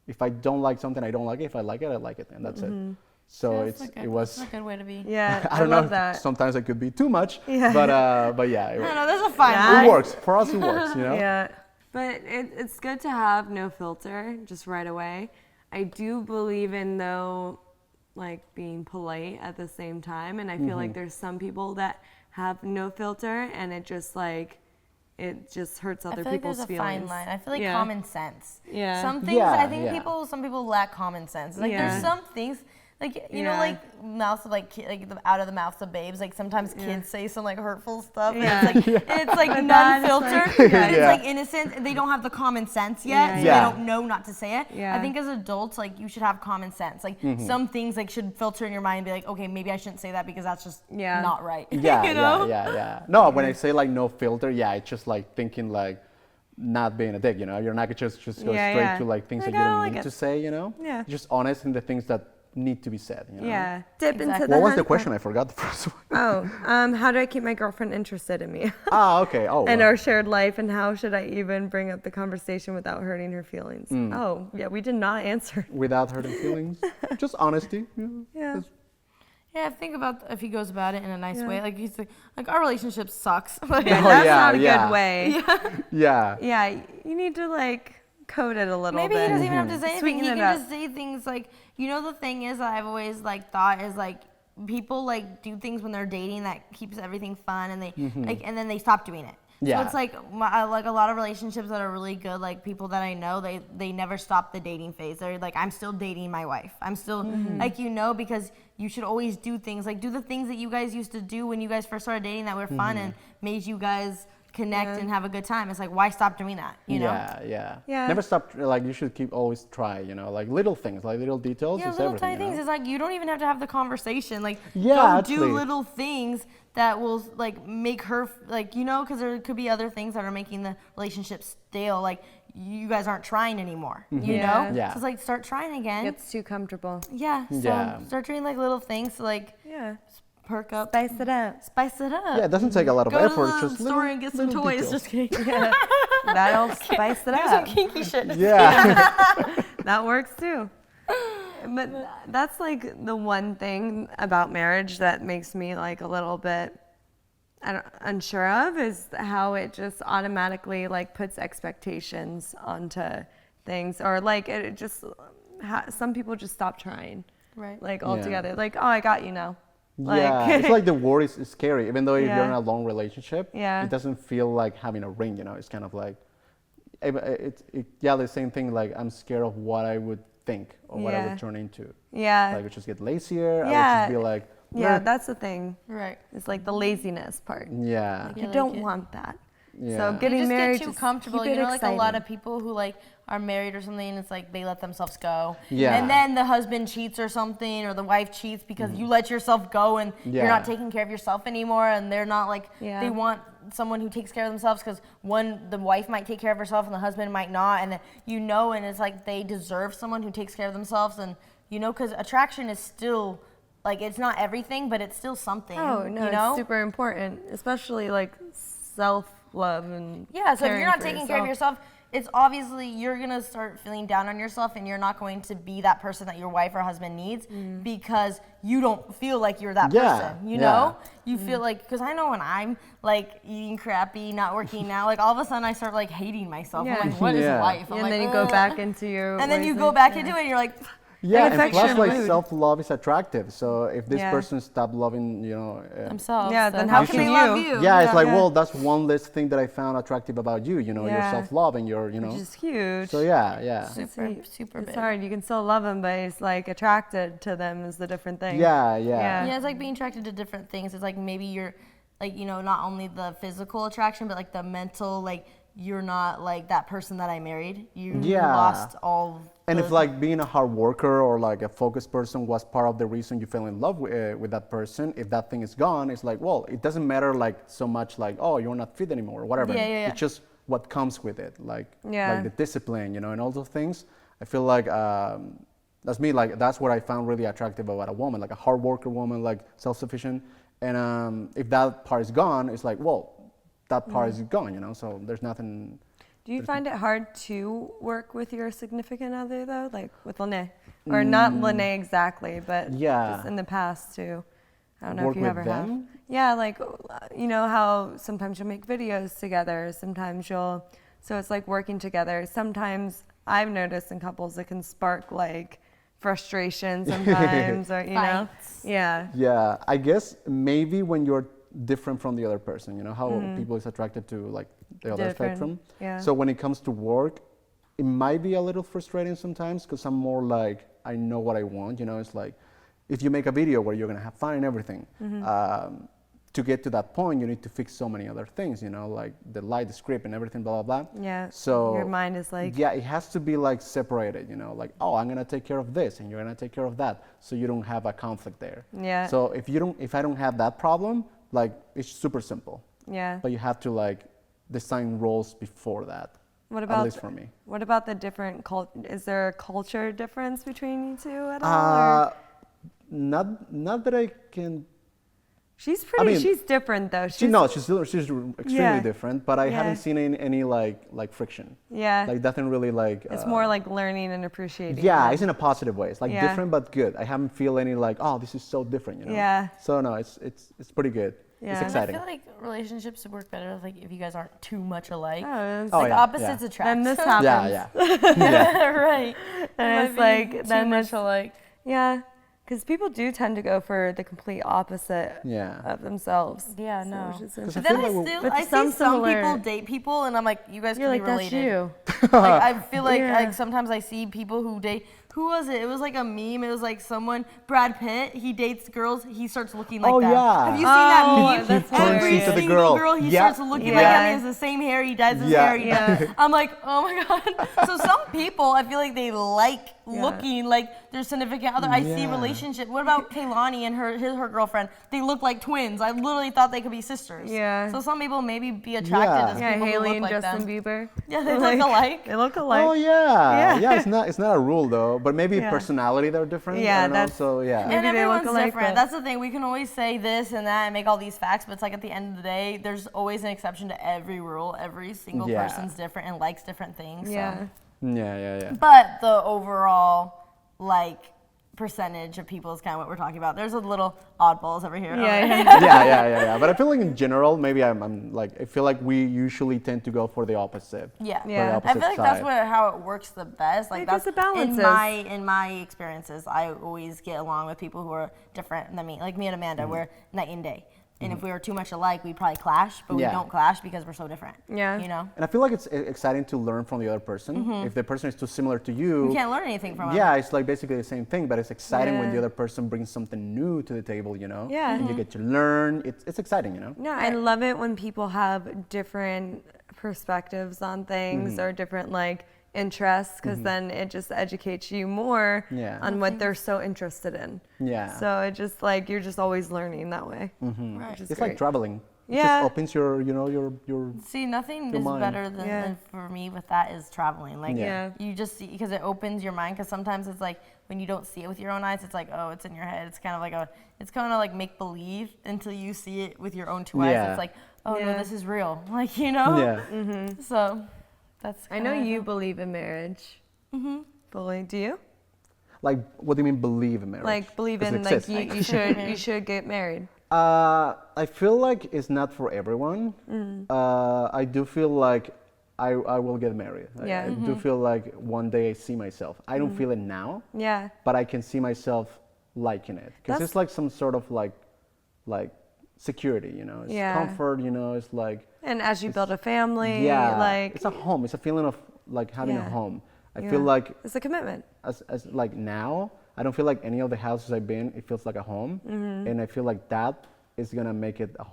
S1: if I don't like something, I don't like it. If I like it, and that's it. So
S3: That's a good way to be.
S2: Yeah,
S1: I don't
S2: love
S1: know.
S2: that.
S1: Sometimes it could be too much, but yeah.
S3: I don't know, there's a fine line.
S1: It works for us. It works, you know.
S2: Yeah, but it's good to have no filter just right away. I do believe in though, like being polite at the same time, and I feel like there's some people that have no filter, and it just hurts other people's feelings. I feel like there's a fine line.
S3: I feel like common sense.
S2: Yeah.
S3: Some things, I think some people lack common sense. Like there's some things, like, you know, like mouths of like out of the mouths of babes, like sometimes kids say some like hurtful stuff, and it's like non-filtered. It's like innocent. They don't have the common sense yet, so they don't know not to say it. I think as adults, like you should have common sense. Like some things like should filter in your mind and be like, okay, maybe I shouldn't say that because that's just not right.
S1: Yeah,
S3: you know?
S1: yeah. No, when I say like no filter, it's just like thinking like not being a dick, you know. You're not just go straight to like things that you don't need to say, you know.
S2: Yeah.
S1: Just honest in the things that need to be said, you know?
S2: Yeah. Dip into the
S1: What was the question? I forgot the first one.
S2: How do I keep my girlfriend interested in me?
S1: Okay.
S2: And our shared life, and how should I even bring up the conversation without hurting her feelings? We did not answer.
S1: Without hurting feelings? Just honesty.
S2: Yeah.
S3: Yeah, think about if he goes about it in a nice way. Like he's like our relationship sucks.
S2: That's not a good way.
S1: Yeah.
S2: You need to like code it a little
S3: Maybe
S2: bit.
S3: he doesn't even have to say anything.
S2: Sweeten
S3: He
S2: it
S3: can
S2: up.
S3: just say things like, you know, the thing is that I've always like thought is like people like do things when they're dating that keeps everything fun, and they like, and then they stop doing it.
S1: Yeah.
S3: So it's like like a lot of relationships that are really good, like people that I know, they never stop the dating phase. They're like, I'm still dating my wife. I'm still like, you know, because you should always do things like do the things that you guys used to do when you guys first started dating that were fun and made you guys connect and have a good time. It's like, why stop doing that? You know?
S1: Yeah. Never stop. Like you should keep always try. You know, like little things, like little details.
S3: Yeah,
S1: is
S3: little
S1: everything,
S3: tiny things. It's like you don't even have to have the conversation. Like
S1: actually.
S3: do little things that will like make her like, you know, because there could be other things that are making the relationship stale. Like you guys aren't trying anymore. You know?
S1: Yeah.
S3: So it's like start trying again.
S2: It's too comfortable.
S3: Yeah. So start doing like little things to like perk up.
S2: Spice it up.
S3: Spice it up.
S1: Yeah, it doesn't take a lot of
S3: Go
S1: effort.
S3: to the
S1: Just
S3: store and get some
S1: little
S3: toys.
S1: details.
S3: Just kidding.
S2: That'll spice it
S3: Do
S2: up.
S3: some kinky shit.
S1: Yeah.
S2: That works too. But that's like the one thing about marriage that makes me like a little bit unsure of is how it just automatically like puts expectations onto things, or like it just some people just stop trying,
S3: right?
S2: Like altogether, like, oh, I got you now.
S1: Like, it's like the word is scary, even though if you're in a long relationship,
S2: it
S1: doesn't feel like having a ring, you know. It's kind of like the same thing. Like I'm scared of what I would think or what I would turn into.
S2: Yeah.
S1: Like I would just get lazier. I would just be like,
S2: Yeah, that's the thing.
S3: Right.
S2: It's like the laziness part.
S1: Yeah.
S2: Like, you
S3: like
S2: don't
S3: it.
S2: want that.
S1: Yeah.
S2: So
S3: You
S2: getting
S3: just
S2: married,
S3: get too
S2: just
S3: comfortable.
S2: keep
S3: You
S2: it
S3: know, like a lot
S2: exciting.
S3: of people who like are married or something, and it's like they let themselves go.
S1: Yeah.
S3: And then the husband cheats or something, or the wife cheats because you let yourself go, and you're not taking care of yourself anymore. And they're not like they want someone who takes care of themselves because the wife might take care of herself and the husband might not, and and it's like they deserve someone who takes care of themselves, and because attraction is still. Like, it's not everything, but it's still something.
S2: Oh, no, it's super important, especially like self-love and
S3: yeah, so if you're not
S2: caring for
S3: taking care of yourself, it's obviously you're going to start feeling down on yourself, and you're not going to be that person that your wife or husband needs because you don't feel like you're that person, you know? You feel like, because I know when I'm like eating crappy, not working out, like all of a sudden I start like hating myself. I'm like, what is life? I'm
S2: and
S3: like,
S2: then you go back into your
S3: and then
S2: ways
S3: you go
S2: of-
S3: back into it and you're like,
S1: Yeah,
S2: It
S1: and
S2: affects
S1: plus,
S2: your
S1: like,
S2: mood.
S1: self-love is attractive. So if this
S2: Yeah.
S1: person stopped loving,
S3: themselves.
S2: Yeah, then how
S3: can
S2: can
S3: they love
S2: you?
S3: you?
S1: yeah, it's like, well, that's one less thing that I found attractive about you. Your
S2: Yeah.
S1: self-love and your,
S2: Which is huge.
S1: So yeah.
S3: Super
S2: It's
S3: big.
S2: hard. You can still love them, but it's like attracted to them is the different thing.
S1: Yeah.
S3: Yeah, it's like being attracted to different things. It's like maybe you're like, not only the physical attraction, but like the mental, like you're not like that person that I married. You lost all.
S1: And if like being a hard worker or like a focused person was part of the reason you fell in love with that person, if that thing is gone, it's like, well, it doesn't matter like so much like, oh, you're not fit anymore or whatever.
S3: Yeah.
S1: It's just what comes with it, like
S2: Yeah.
S1: the discipline, and all those things. I feel like that's me. Like that's what I found really attractive about a woman, like a hard worker woman, like self-sufficient. And if that part is gone, it's like, well, that part is gone, So there's nothing.
S2: Do you find it hard to work with your significant other though, like with Lene, or not Lene exactly, but just in the past too? I don't know
S1: Work
S2: if you
S1: with
S2: ever
S1: them?
S2: have. Yeah, like how sometimes you'll make videos together, sometimes so it's like working together. Sometimes I've noticed in couples it can spark like frustration sometimes, or
S3: Fights.
S1: Yeah, I guess maybe when you're different from the other person, how people is attracted to like the other spectrum.
S2: Yeah.
S1: So when it comes to work, it might be a little frustrating sometimes because I'm more like, I know what I want, it's like, if you make a video where you're gonna have fun and everything, to get to that point, you need to fix so many other things, like the light, the script and everything, blah, blah, blah.
S2: Yeah,
S1: So
S2: your mind is like...
S1: Yeah, it has to be like separated, like, oh, I'm gonna take care of this and you're gonna take care of that. So you don't have a conflict there.
S2: Yeah.
S1: So if I don't have that problem, like it's super simple.
S2: Yeah.
S1: But you have to like design roles before that.
S2: What about
S1: at least for me?
S2: What about the different is there a culture difference between you two at all? Or?
S1: Not that I can.
S2: She's pretty. She's different though.
S1: She's extremely different, but I haven't seen any like friction.
S2: Yeah.
S1: Like nothing really like.
S2: It's more like learning and appreciating.
S1: Yeah,
S2: that.
S1: it's in a positive way. It's like different but good. I haven't feel any like, oh, this is so different,
S2: Yeah.
S1: So no, it's pretty good.
S2: Yeah.
S1: It's exciting.
S3: I feel like relationships would work better if you guys aren't too much alike.
S2: Opposites
S3: attract.
S2: Then this happens.
S1: Yeah.
S3: Right.
S2: And it's like
S3: then much alike.
S2: Yeah. Because people do tend to go for the complete opposite of themselves.
S3: Yeah, no.
S2: But
S3: then I see some people date people, and I'm like, you guys could be related.
S2: That's you.
S3: Like, I feel like sometimes I see people who date. Who was it? It was like a meme. It was like someone, Brad Pitt, he dates girls, he starts looking like them.
S1: Yeah.
S3: Have you seen that meme?
S2: That's
S3: Every
S1: into the
S3: single
S1: girl.
S3: he starts looking like him. He has the same hair. He dyes his hair. I'm like, oh my God. So some people, I feel like they like looking like their significant other. I see relationship. What about Kaylani and her girlfriend? They look like twins. I literally thought they could be sisters.
S2: Yeah.
S3: So some people maybe be attracted to people who
S2: Haley
S3: look
S2: and
S3: like
S2: Justin
S3: them.
S2: Bieber.
S3: Yeah, they look alike.
S2: They look alike.
S1: Oh yeah. It's not a rule though, but maybe personality they're different.
S2: Yeah,
S1: I don't know, so
S2: Maybe
S3: And
S2: they
S3: everyone's
S2: look alike,
S3: different.
S2: but-
S3: That's the thing. We can always say this and that and make all these facts, but it's like at the end of the day, there's always an exception to every rule. Every single person's different and likes different things.
S2: Yeah.
S3: So.
S1: Yeah.
S3: But the overall, percentage of people is kind of what we're talking about. There's a little oddballs over here.
S1: Yeah. But I feel like in general, maybe I'm like, I feel like we usually tend to go for the opposite.
S3: Yeah.
S1: For the opposite
S3: I feel like
S1: side.
S3: that's how it works the best. Like
S2: Because
S3: that's
S2: the balance
S3: in my experiences. I always get along with people who are different than me. Like me and Amanda, we're night and day. And if we were too much alike, we'd probably clash, but we don't clash because we're so different.
S2: Yeah.
S3: You know?
S1: And I feel like it's exciting to learn from the other person. If the person is too similar to you,
S3: You can't learn anything from them.
S1: yeah, it's like basically the same thing, but it's exciting when the other person brings something new to the table, you know?
S2: Yeah.
S1: And you get to learn. It's exciting, you know?
S2: No, I love it when people have different perspectives on things or different like interests, because then it just educates you more on what they're so interested in.
S1: Yeah.
S2: So it just like you're just always learning that way.
S3: Right.
S2: Which is
S1: It's
S2: great.
S1: like traveling. It
S2: Yeah.
S1: just opens your, you know, your
S3: See, nothing
S1: Your
S3: is
S1: mind.
S3: better than for me with that is traveling. Like, you just see, because it opens your mind, because sometimes it's like, when you don't see it with your own eyes, it's like, oh, it's in your head. It's kind of like make believe until you see it with your own two eyes. It's like, oh no, this is real. Like, you know?
S1: Yeah.
S3: So, that's
S2: I know you believe in marriage. Fully. Do you?
S1: Like, what do you mean believe in marriage?
S2: Like believe
S1: 'Cause it
S2: in like
S1: exists.
S2: you should get married.
S1: I feel like it's not for everyone. I do feel like I will get married. I do feel like one day I see myself. I don't feel it now,
S2: Yeah.
S1: but I can see myself liking it. Because it's like some sort of like security, you know? It's comfort, you know? It's like...
S2: And as you build a family,
S1: Yeah,
S2: like
S1: it's a home. It's a feeling of like having a home. I
S2: Yeah.
S1: feel like
S2: it's a commitment.
S1: as like now, I don't feel like any of the houses I've been, it feels like a home, and I feel like that is gonna make it a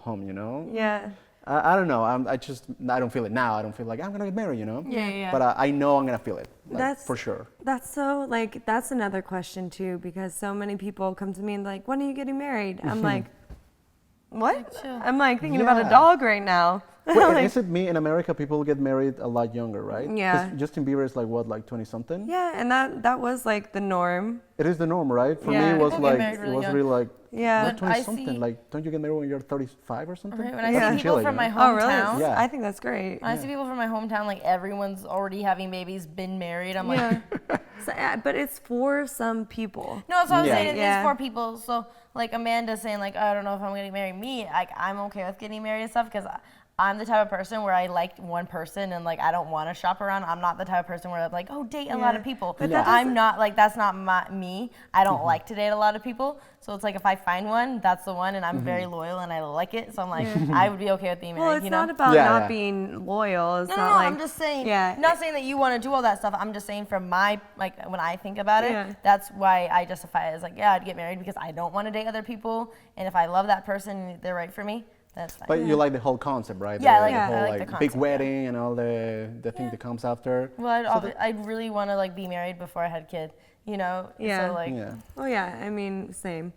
S1: home, you know?
S2: Yeah.
S1: I don't know. I don't feel it now. I don't feel like I'm gonna get married, you know?
S3: Yeah.
S1: But I know I'm gonna feel it, like,
S2: That's
S1: for sure.
S2: That's so like that's another question too, because so many people come to me and like, when are you getting married? I'm like, what? I'm like thinking about a
S1: Yeah.
S2: dog right now.
S1: Wait, and
S2: Like,
S1: is it me in America? People get married a lot younger, right? 'Cause
S2: Yeah.
S1: Justin Bieber is like what, like 20 something?
S2: yeah, and that was like the norm.
S1: It is the norm, right? For me,
S2: Yeah.
S1: it was
S3: People get
S1: like
S3: married
S1: it
S3: really
S1: was
S3: young.
S1: really like
S2: Yeah.
S1: you're 20
S3: I
S1: something.
S3: see-
S1: Like, don't you get married when you're 35 or something?
S3: Right, when I
S1: That's
S3: see
S1: in
S3: people
S1: Chile,
S3: from
S1: you
S3: my
S1: know?
S2: Oh, really?
S3: hometown,
S1: Yeah.
S2: I think that's great.
S3: when I see people from my hometown, like everyone's already having babies, been married. I'm like,
S2: Yeah. So, but it's for some people.
S3: no, that's what I'm
S1: Yeah.
S3: saying. It
S2: Yeah.
S3: is for people. So, like Amanda's saying, like, I don't know if I'm getting married. Me, like, I'm okay with getting married and stuff because I'm the type of person where I like one person and like I don't want to shop around. I'm not the type of person where I'm like, oh, date a lot of people.
S2: But
S1: that
S3: I'm not like that's not me. I don't like to date a lot of people. So it's like if I find one, that's the one, and I'm very loyal and I like it. So I'm like, I would be okay with being married.
S2: Well, it's
S3: you know?
S2: not about
S1: Yeah,
S2: not
S1: yeah.
S2: being loyal. It's
S3: No,
S2: not
S3: no,
S2: like
S3: I'm just saying.
S2: Yeah.
S3: Not saying that you want to do all that stuff. I'm just saying from my like when I think about it,
S2: Yeah.
S3: that's why I justify it as like, yeah, I'd get married because I don't want to date other people, and if I love that person and they're right for me, that's fine.
S1: But you like the whole concept, right?
S3: Yeah, I
S1: the,
S3: like-
S1: the
S3: I
S1: whole
S3: like the
S1: like
S3: concept,
S1: big
S3: yeah.
S1: wedding and all the thing that comes after.
S3: Well, I'd really want to like be married before I had a kid, you know?
S2: Yeah.
S3: So like,
S1: Yeah.
S2: Oh yeah, I mean same.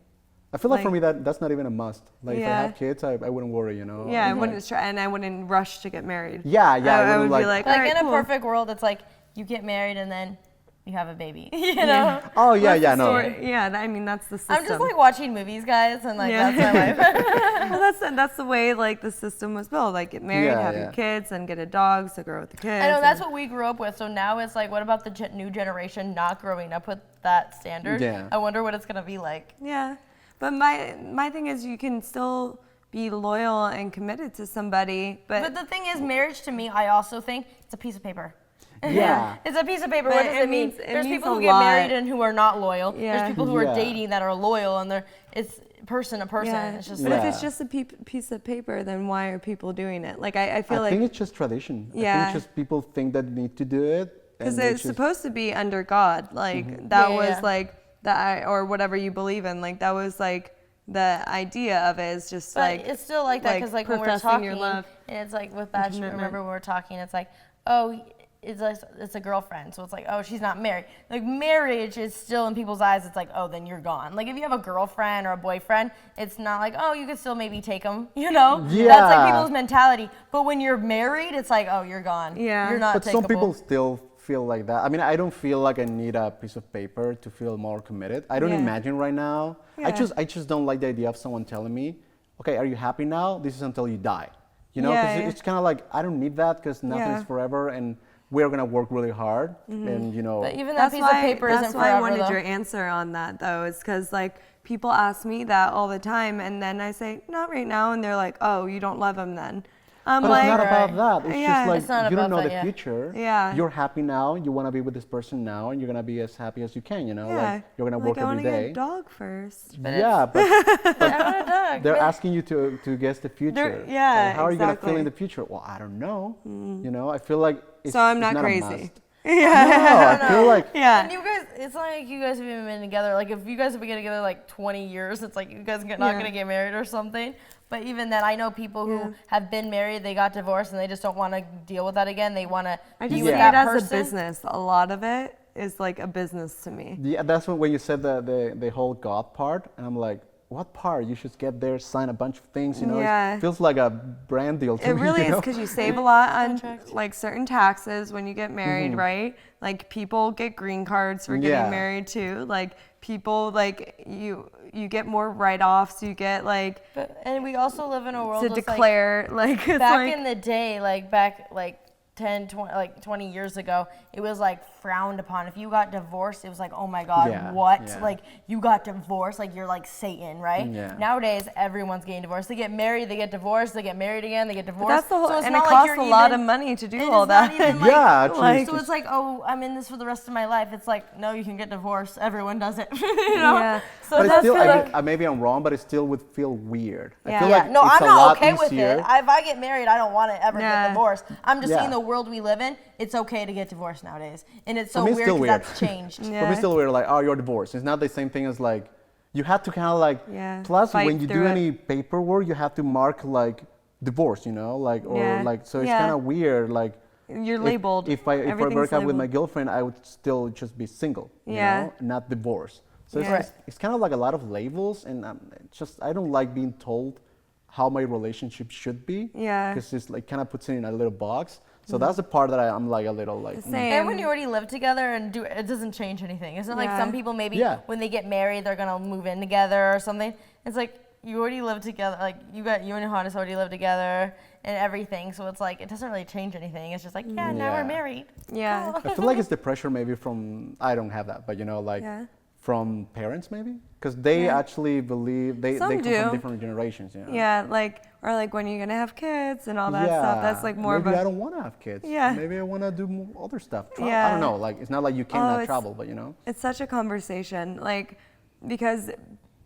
S1: I feel like for
S2: Like-
S1: me that's not even a must. Like if I
S2: Yeah.
S1: have kids, I wouldn't worry, you know.
S2: Yeah, I
S1: Like-
S2: wouldn't try, and I wouldn't rush to get married.
S1: Yeah, yeah.
S2: I
S1: wouldn't
S2: would be like,
S3: like
S2: all right,
S3: in a
S2: cool.
S3: perfect world, it's like you get married and then you have a baby, you know?
S1: Oh yeah,
S2: That's
S1: yeah,
S2: the
S1: no.
S2: story. Yeah, I mean that's the system.
S3: I'm just like watching movies, guys, and like
S2: Yeah.
S3: that's my life.
S2: Well, that's the way like the system was built. Like get married,
S1: Yeah,
S2: have
S1: yeah.
S2: your kids, and get a dog to grow with the kids.
S3: I know that's
S2: and-
S3: what we grew up with. So now it's like, what about the new generation not growing up with that standard?
S1: Yeah.
S3: I wonder what it's gonna be like.
S2: Yeah, but my thing is you can still be loyal and committed to somebody,
S3: But the thing is, marriage to me, I also think it's a piece of paper.
S1: Yeah.
S3: It's a piece of paper.
S2: But
S3: What does
S2: it
S3: it mean?
S2: means- it
S3: There's
S2: means
S3: people
S2: a
S3: who get
S2: lot.
S3: married and who are not loyal.
S2: Yeah.
S3: There's people who are
S1: Yeah.
S3: dating that are loyal, and it's person to person.
S2: yeah,
S3: It's just
S2: but
S3: like,
S2: if it's just a piece of paper, then why are people doing it? Like I feel
S1: I
S2: like
S1: think it's just tradition. I
S2: Yeah.
S1: think just people think that they need to do it.
S2: because
S1: and they
S2: it's
S1: just-
S2: supposed to be under God, like that
S3: Yeah,
S2: was
S3: yeah.
S2: like that or whatever you believe in, like that was like the idea of it is just
S3: but
S2: like
S3: it's still like that because like when we're
S2: professing
S3: talking,
S2: your love.
S3: and it's like with Bachelor.
S2: commitment.
S3: Remember when we were talking? It's like, oh, it's a girlfriend, so it's like, oh, she's not married. Like marriage is still in people's eyes. It's like, oh, then you're gone. Like if you have a girlfriend or a boyfriend, it's not like, oh, you could still maybe take them. You know? That's
S1: Yeah.
S3: like people's mentality. But when you're married, it's like, oh, you're gone.
S2: Yeah.
S3: You're not
S1: But
S3: takeable.
S1: some people still feel like that. I mean, I don't feel like I need a piece of paper to feel more committed. I don't
S2: Yeah.
S1: imagine right now.
S2: Yeah.
S1: I just don't like the idea of someone telling me, okay, are you happy now? This is until you die. You know,
S2: Yeah,
S1: because
S2: yeah.
S1: it's kind of like I don't need that because nothing
S2: Yeah.
S1: is forever, and we're gonna work really hard, and you know.
S3: But even that
S2: That's
S3: piece
S2: why,
S3: of paper
S2: that's
S3: isn't
S2: why
S3: forever,
S2: I wanted
S3: though.
S2: your answer on that though, is because like people ask me that all the time, and then I say not right now, and they're like, oh, you don't love him then. I'm
S1: But
S2: like,
S1: it's not about that. It's
S2: Yeah.
S1: just like
S3: It's not
S1: you don't
S3: about
S1: know
S3: that,
S1: the
S3: yeah.
S1: future.
S2: Yeah.
S1: You're happy now. You want to be with this person now, and you're gonna be as happy as you can. You know,
S2: yeah.
S1: like you're gonna
S2: Like,
S1: work
S2: I
S1: every
S2: wanna get
S1: day.
S2: a dog first.
S1: Yeah, but
S3: I want a dog.
S1: they're
S3: but-
S1: asking you to guess the future.
S2: yeah,
S1: Like, how are you gonna feel
S2: exactly.
S1: in the future? Well, I don't know. You know, I feel like it's,
S2: So I'm
S1: it's
S2: not
S1: a
S2: crazy.
S1: must. No, I feel like
S2: Yeah.
S3: And you guys, it's not like you guys have even been together. Like if you guys have been together like 20 years, it's like you guys are not
S2: Yeah.
S3: gonna get married or something. But even then, I know people who have been married, they got divorced, and they just don't want to deal with that again. They want to
S2: I
S3: be
S2: just
S3: with
S2: see
S3: that
S2: it as
S3: person.
S2: a business. A lot of it is like a business to me.
S1: yeah, that's when you said the whole God part, and I'm like, what part? You should get there, sign a bunch of things. You know,
S2: Yeah.
S1: it feels like a brand deal to
S2: It
S1: me.
S2: really
S1: you
S2: is
S1: know?
S2: because you save a lot on
S3: Contract.
S2: like certain taxes when you get married, right? Like people get green cards for getting
S1: Yeah.
S2: married too. Like people like you get more write-offs. You get like
S3: And we also live in a world
S2: to
S3: that's
S2: declare like it's
S3: back
S2: like
S3: in the day, like back like 10, 20, like 20 years ago, it was like frowned upon. If you got divorced, it was like, oh my God,
S1: Yeah,
S3: what?
S1: yeah.
S3: Like you got divorced, like you're like Satan, right?
S1: Yeah.
S3: Nowadays, everyone's getting divorced. They get married, they get divorced, they get married again, they get divorced.
S2: that's the whole
S3: So it's
S2: and it
S3: not like
S2: costs
S3: you're
S2: a lot
S3: even-
S2: of money to do
S3: and
S2: all
S3: it's not
S2: that.
S3: even like-
S1: Yeah, true.
S2: like-
S3: So it's like, oh, I'm in this for the rest of my life. It's like, no, you can get divorced. Everyone does it. You know?
S2: Yeah.
S3: So
S1: But it's
S3: that's
S1: still,
S3: like,
S1: maybe I'm wrong, but it still would feel weird. I
S2: Yeah.
S1: feel
S2: Yeah,
S1: like
S3: no,
S1: it's
S3: I'm
S1: a
S3: not
S1: lot
S3: okay with
S1: easier.
S3: it. If I get married, I don't want to ever
S2: Yeah.
S3: get divorced. I'm just
S1: Yeah.
S3: seeing the world we live in. It's okay to get divorced nowadays, and it's so
S1: For me, it's
S3: weird
S1: still
S3: because
S1: weird.
S3: that's changed.
S1: For me,
S2: Yeah.
S1: it's still weird. Like, oh, you're divorced. It's not the same thing as like, you have to kind of like.
S2: Yeah,
S1: Plus,
S2: fight
S1: when you do
S2: through it.
S1: any paperwork, you have to mark like divorce. You know, like or
S2: Yeah.
S1: like. So it's
S2: Yeah.
S1: kind of weird. Like.
S2: You're
S1: if-
S2: labeled.
S1: If I
S2: Everything's
S1: broke up with my
S2: labeled.
S1: girlfriend, I would still just be single. You
S2: Yeah.
S1: know, not divorced. So
S2: Yeah.
S1: it's kind of like a lot of labels, and it's just I don't like being told how my relationship should be.
S2: Yeah.
S1: Because it's like kind of puts it in a little box. So that's the part that I'm like a little like.
S2: Same.
S3: And when you already live together and do it doesn't change anything. It's not like
S2: Yeah.
S3: some people maybe
S1: Yeah.
S3: when they get married they're gonna move in together or something. It's like you already live together. Like you and Johannes already live together and everything. So it's like it doesn't really change anything. It's just like now
S1: Yeah.
S3: we're married.
S2: Yeah.
S3: Cool.
S1: I feel like it's the pressure maybe from I don't have that, but you know like
S2: Yeah.
S1: from parents maybe because they
S2: Yeah.
S1: actually believe they
S2: Some
S1: come
S2: do.
S1: from different generations. You know?
S2: Yeah, like or like when you're gonna have kids and all that stuff. That's like more
S1: maybe
S2: of a
S1: I don't want to have kids.
S2: Yeah.
S1: Maybe I want to do other stuff. I
S2: Yeah.
S1: don't know. Like it's not like you
S2: Oh,
S1: cannot
S2: it's-
S1: travel, but you know.
S2: It's such a conversation, like, because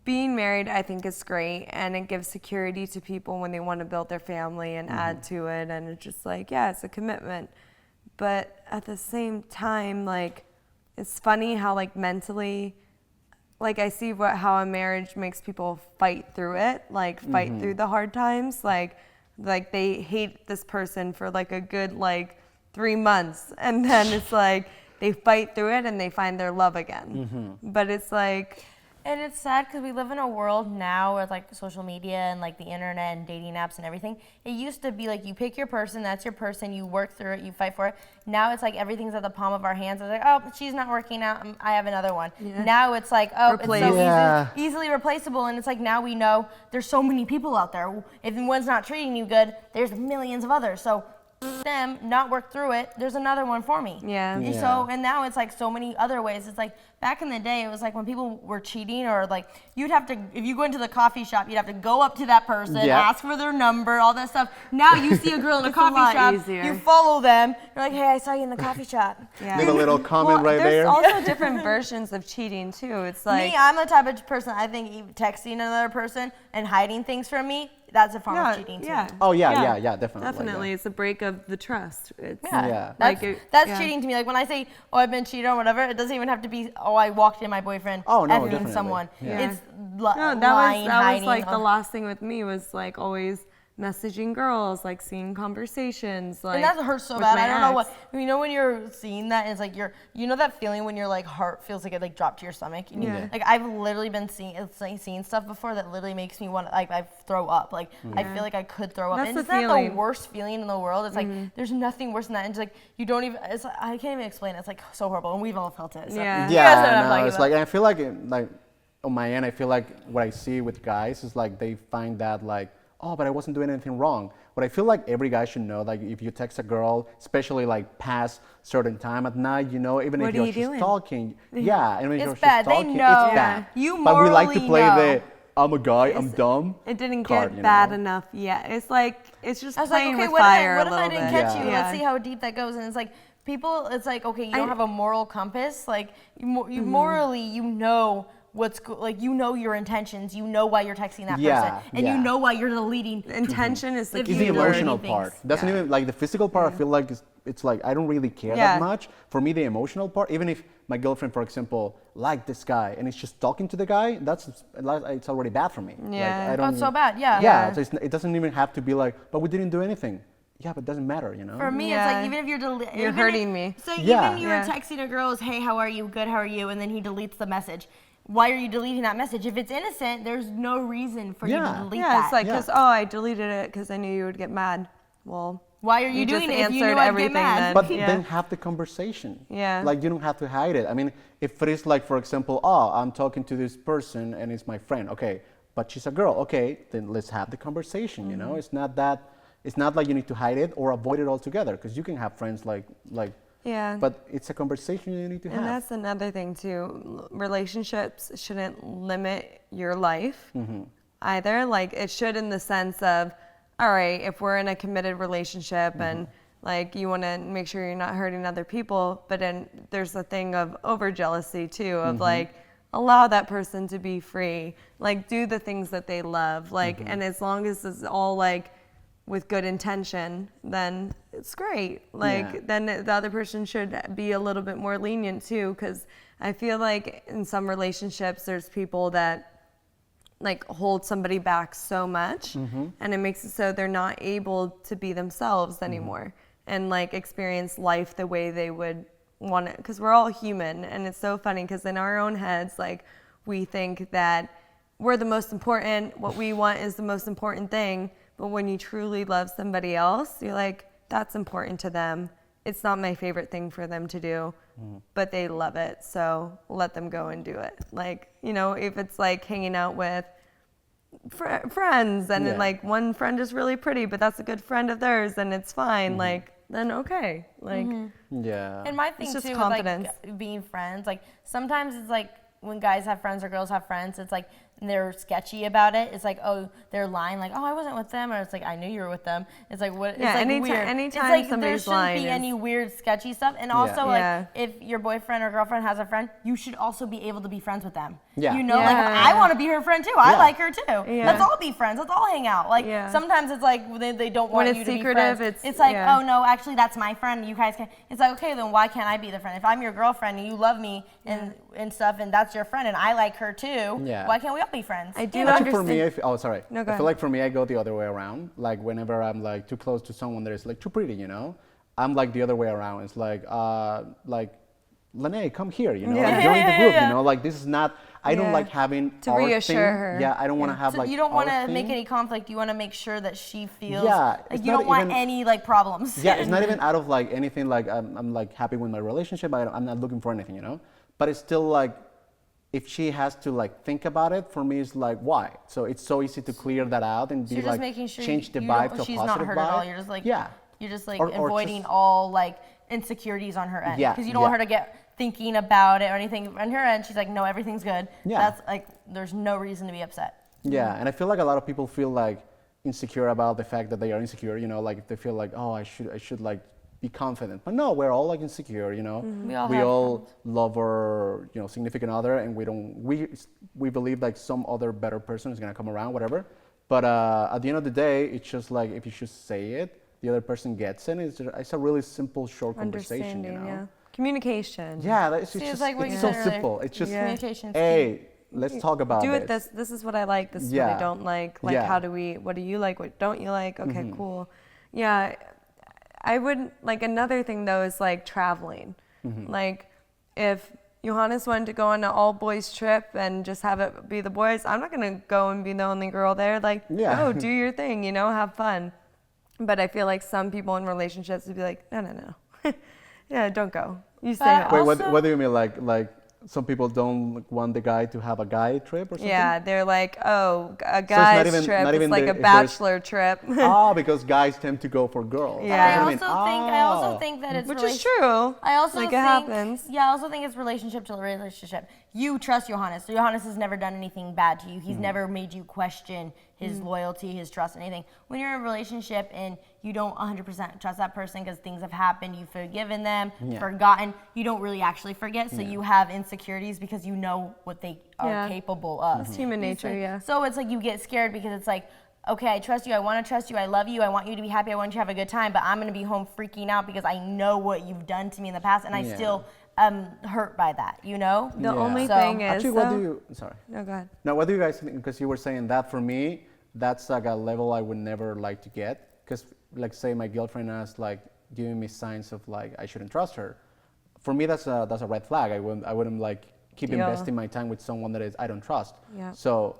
S2: being married, I think, is great, and it gives security to people when they want to build their family and add to it, and it's just like, yeah, it's a commitment. But at the same time, like, it's funny how, like, mentally, like, I see how a marriage makes people fight through it, like, fight through the hard times, like they hate this person for, like, a good, like, 3 months, and then it's like, they fight through it and they find their love again. But it's like,
S3: And it's sad because we live in a world now with like social media and like the internet and dating apps and everything. It used to be like you pick your person, that's your person, you work through it, you fight for it. Now it's like everything's at the palm of our hands. It's like, oh, she's not working out, I have another one.
S2: Yeah.
S3: Now it's like, oh,
S2: Replace.
S3: it's so
S1: Yeah.
S3: easily replaceable. And it's like now we know there's so many people out there. If one's not treating you good, there's millions of others. So them not work through it, there's another one for me.
S2: Yeah.
S3: And
S1: Yeah.
S3: so and now it's like so many other ways. It's like back in the day, it was like when people were cheating or like you'd have to, if you go into the coffee shop, you'd have to go up to that person,
S1: Yeah.
S3: ask for their number, all that stuff. Now you see a girl in a
S2: It's a
S3: coffee
S2: lot
S3: shop,
S2: easier.
S3: you follow them, you're like, hey, I saw you in the coffee shop.
S2: yeah.
S1: Leave a little comment right
S2: there's
S1: there.
S2: also different versions of cheating too. It's like,
S3: Me, I'm the type of person, I think even texting another person and hiding things from me, that's a form of cheating too.
S2: yeah.
S1: Oh yeah, definitely.
S2: Definitely, it's a break of the trust. It's,
S3: Yeah,
S1: Yeah.
S3: That's,
S2: Like,
S3: that's
S2: yeah.
S3: cheating to me. Like when I say, oh, I've been cheated on, whatever, it doesn't even have to be, oh, I walked in my boyfriend
S1: Oh, no,
S3: effing
S1: definitely.
S3: someone.
S1: Yeah.
S3: It's
S2: No,
S3: lying,
S2: that was
S3: hiding.
S2: like the last thing with me was like always messaging girls, like seeing conversations, like
S3: And that hurts so
S2: with
S3: bad.
S2: my
S3: I don't know
S2: ex.
S3: what. You know when you're seeing that, and it's like you know that feeling when your like heart feels like it like dropped to your stomach. And
S2: Yeah.
S3: Like I've literally been seeing stuff before that literally makes me want to like I throw up. Like I feel like I could throw up.
S2: That's
S3: and
S2: the
S3: it's not the
S2: feeling.
S3: worst feeling in the world. It's like there's nothing worse than that. And it's like you don't even. It's I can't even explain it. It's like so horrible, and we've all felt it. So.
S2: Yeah.
S3: You guys know what I'm
S1: Yeah, no,
S3: talking
S1: it's
S3: about.
S1: like I feel like like on my end, I feel like what I see with guys is like they find that like, oh, but I wasn't doing anything wrong. But I feel like every guy should know, like if you text a girl, especially like past certain time at night, you know, even
S2: What
S1: if
S2: are
S1: you're
S2: you
S1: just
S2: doing?
S1: talking, yeah, and if
S3: It's
S1: you're
S3: bad.
S1: just
S3: They
S1: talking,
S3: know.
S1: it's bad.
S3: You
S1: But we like to
S3: morally
S1: play
S3: know.
S1: the I'm a guy, I'm dumb.
S2: It didn't
S1: card,
S2: get
S1: you
S2: bad
S1: know?
S2: enough yet. It's like, it's just
S3: I was like,
S2: playing
S3: okay,
S2: with
S3: what
S2: fire
S3: if
S2: a
S3: I
S2: little
S3: didn't
S2: bit.
S3: catch you?
S2: Yeah.
S3: Let's see how deep that goes. And it's like, people, it's like, okay, you don't have a moral compass. Like, you morally, you know you know your intentions. You know why you're texting that person. And you know why you're deleting.
S2: Intention is the
S1: It's
S2: key
S1: the
S2: word.
S1: emotional part. Doesn't even, like the physical part, I feel like it's like, I don't really care that much. For me, the emotional part, even if my girlfriend, for example, liked this guy and it's just talking to the guy, it's already bad for me.
S2: Yeah.
S1: Like, I don't,
S3: it's so bad, yeah.
S1: Yeah, so it doesn't even have to be like, but we didn't do anything. Yeah, but it doesn't matter, you know?
S3: For me, it's like, even if
S2: you're hurting me.
S3: So even you were texting a girl, hey, how are you? Good, how are you? And then he deletes the message. Why are you deleting that message? If it's innocent, there's no reason for you to delete that.
S2: Yeah, it's like, because, I deleted it because I knew you would get mad. Well,
S3: why are you doing
S2: just
S3: it if you
S2: answered
S3: knew I'd
S2: everything
S3: get mad?
S2: then.
S1: But then have the conversation.
S2: Yeah.
S1: Like, you don't have to hide it. I mean, if it is like, for example, I'm talking to this person and it's my friend, okay, but she's a girl, okay, then let's have the conversation, you know? It's not like you need to hide it or avoid it altogether, because you can have friends like.
S2: Yeah.
S1: But it's a conversation you need to have.
S2: And that's another thing too. Relationships shouldn't limit your life either. Like, it should in the sense of, all right, if we're in a committed relationship and like you want to make sure you're not hurting other people, but then there's a thing of over jealousy too, of like, allow that person to be free, like do the things that they love, like, and as long as it's all like with good intention, then it's great. Like, then the other person should be a little bit more lenient too, because I feel like in some relationships there's people that like hold somebody back so much, and it makes it so they're not able to be themselves anymore and like experience life the way they would want it, because we're all human. And it's so funny because in our own heads, like, we think that we're the most important, what we want is the most important thing. But when you truly love somebody else, you're like, that's important to them. It's not my favorite thing for them to do, but they love it. So let them go and do it. Like, you know, if it's like hanging out with friends and then like one friend is really pretty, but that's a good friend of theirs and it's fine, like, then okay. Like,
S3: And my thing
S2: just
S3: too
S2: confidence.
S3: with like being friends, like sometimes it's like when guys have friends or girls have friends, it's like they're sketchy about it. It's like, oh, they're lying, like, oh, I wasn't with them, or it's like, I knew you were with them. It's like, what?
S2: Yeah,
S3: it's like weird.
S2: anytime
S3: it's like
S2: somebody's
S3: there
S2: lying
S3: shouldn't be
S2: is-
S3: any weird, sketchy stuff. And also, like, if your boyfriend or girlfriend has a friend, you should also be able to be friends with them.
S1: Yeah.
S3: You know, like, I want to be her friend too. I like her too.
S2: Yeah.
S3: Let's all be friends. Let's all hang out. Like, sometimes it's like they don't want
S2: When
S3: you
S2: it's
S3: to
S2: secretive,
S3: be friends.
S2: it's
S3: like,
S2: yeah.
S3: oh no, actually that's my friend. You guys can. It's like, okay, then why can't I be the friend? If I'm your girlfriend and you love me and stuff, and that's your friend, and I like her too, why can't we all be friends?
S2: I do
S1: Actually,
S2: understand.
S1: for me, sorry.
S2: No, go
S1: I
S2: ahead.
S1: feel like for me, I go the other way around. Like, whenever I'm like too close to someone that is like too pretty, you know, I'm like the other way around. It's like Lene, come here, you know, like join the group, you know, like this is not. I don't like having
S2: to
S1: our
S2: reassure
S1: thing.
S2: her.
S1: Yeah, I don't want to have
S3: So
S1: like.
S3: you don't want
S1: our
S3: to make
S1: thing.
S3: any conflict. You want to make sure that she feels
S1: Yeah,
S3: like
S1: it's
S3: you
S1: not
S3: don't want
S1: even-
S3: any like problems.
S1: Yeah, it's not even out of like anything like I'm like happy with my relationship. I'm not looking for anything, you know. But it's still like, if she has to like think about it, for me it's like, why? So it's so easy to clear that out and
S3: So
S1: be
S3: you're just
S1: like
S3: making sure
S1: change the
S3: you
S1: vibe
S3: don't-
S1: to a
S3: she's
S1: positive
S3: not hurt
S1: vibe.
S3: at all. You're just like you're just like
S1: Or
S3: avoiding
S1: just-
S3: all like insecurities on her end.
S1: Yeah,
S3: Because you don't want her to get thinking about it or anything. On her end, she's like, no, everything's good.
S1: Yeah.
S3: That's like, there's no reason to be upset.
S1: Yeah, and I feel like a lot of people feel like insecure about the fact that they are insecure. You know, like they feel like, oh, I should like be confident. But no, we're all like insecure. You know,
S3: We all have
S1: love our significant other, and we believe like some other better person is gonna come around, whatever. But at the end of the day, it's just like if you just say it, the other person gets it. It's a really simple, short conversation. You know.
S2: Yeah. Communication.
S1: Yeah,
S3: It's like what you
S1: it's so
S3: said earlier.
S1: simple. It's just
S3: Communication's
S1: hey, let's talk about
S2: Do
S1: it.
S2: it this is what I like, this is what
S1: Yeah.
S2: I don't like. Like, what do you like, what don't you like? Okay, cool. Yeah, I would, like, another thing though is like traveling. Like, if Johannes wanted to go on an all boys trip and just have it be the boys, I'm not gonna go and be the only girl there. Like, go do your thing, have fun. But I feel like some people in relationships would be like, no. Yeah, don't go. You stay home.
S1: Wait,
S3: Also-
S1: what do you mean? Like some people don't want the guy to have a guy trip or something?
S2: Yeah, they're like, oh, a
S1: not
S2: guy's
S1: even-
S2: trip
S1: not
S2: is
S1: even
S2: like
S1: the-
S2: a
S1: if there's-
S2: bachelor trip.
S1: Because guys tend to go for girls.
S2: Yeah.
S3: I
S1: That's what
S3: also
S1: mean.
S3: think I also think that it's
S2: Which is true.
S3: I also
S2: Like,
S3: think
S2: it happens.
S3: Yeah, I also think it's relationship to relationship. you trust Johannes. So Johannes has never done anything bad to you. He's never made you question his loyalty, his trust, anything. When you're in a relationship and you don't 100% trust that person because things have happened, you've forgiven them, forgotten, you don't really actually forget. So you have insecurities because you know what they are capable of.
S2: It's human nature, yeah.
S3: So it's like you get scared because it's like, okay, I trust you, I want to trust you, I love you, I want you to be happy, I want you to have a good time, but I'm going to be home freaking out because I know what you've done to me in the past, and I still am hurt by that, you know?
S2: The only thing is,
S1: actually, what do you, sorry.
S2: No, go ahead.
S1: No, what do you guys think? Because you were saying that for me, that's like a level I would never like to get. Because, like, say my girlfriend is like giving me signs of like I shouldn't trust her. For me, that's a red flag. I wouldn't like keep investing my time with someone that I don't trust.
S2: Yeah.
S1: So,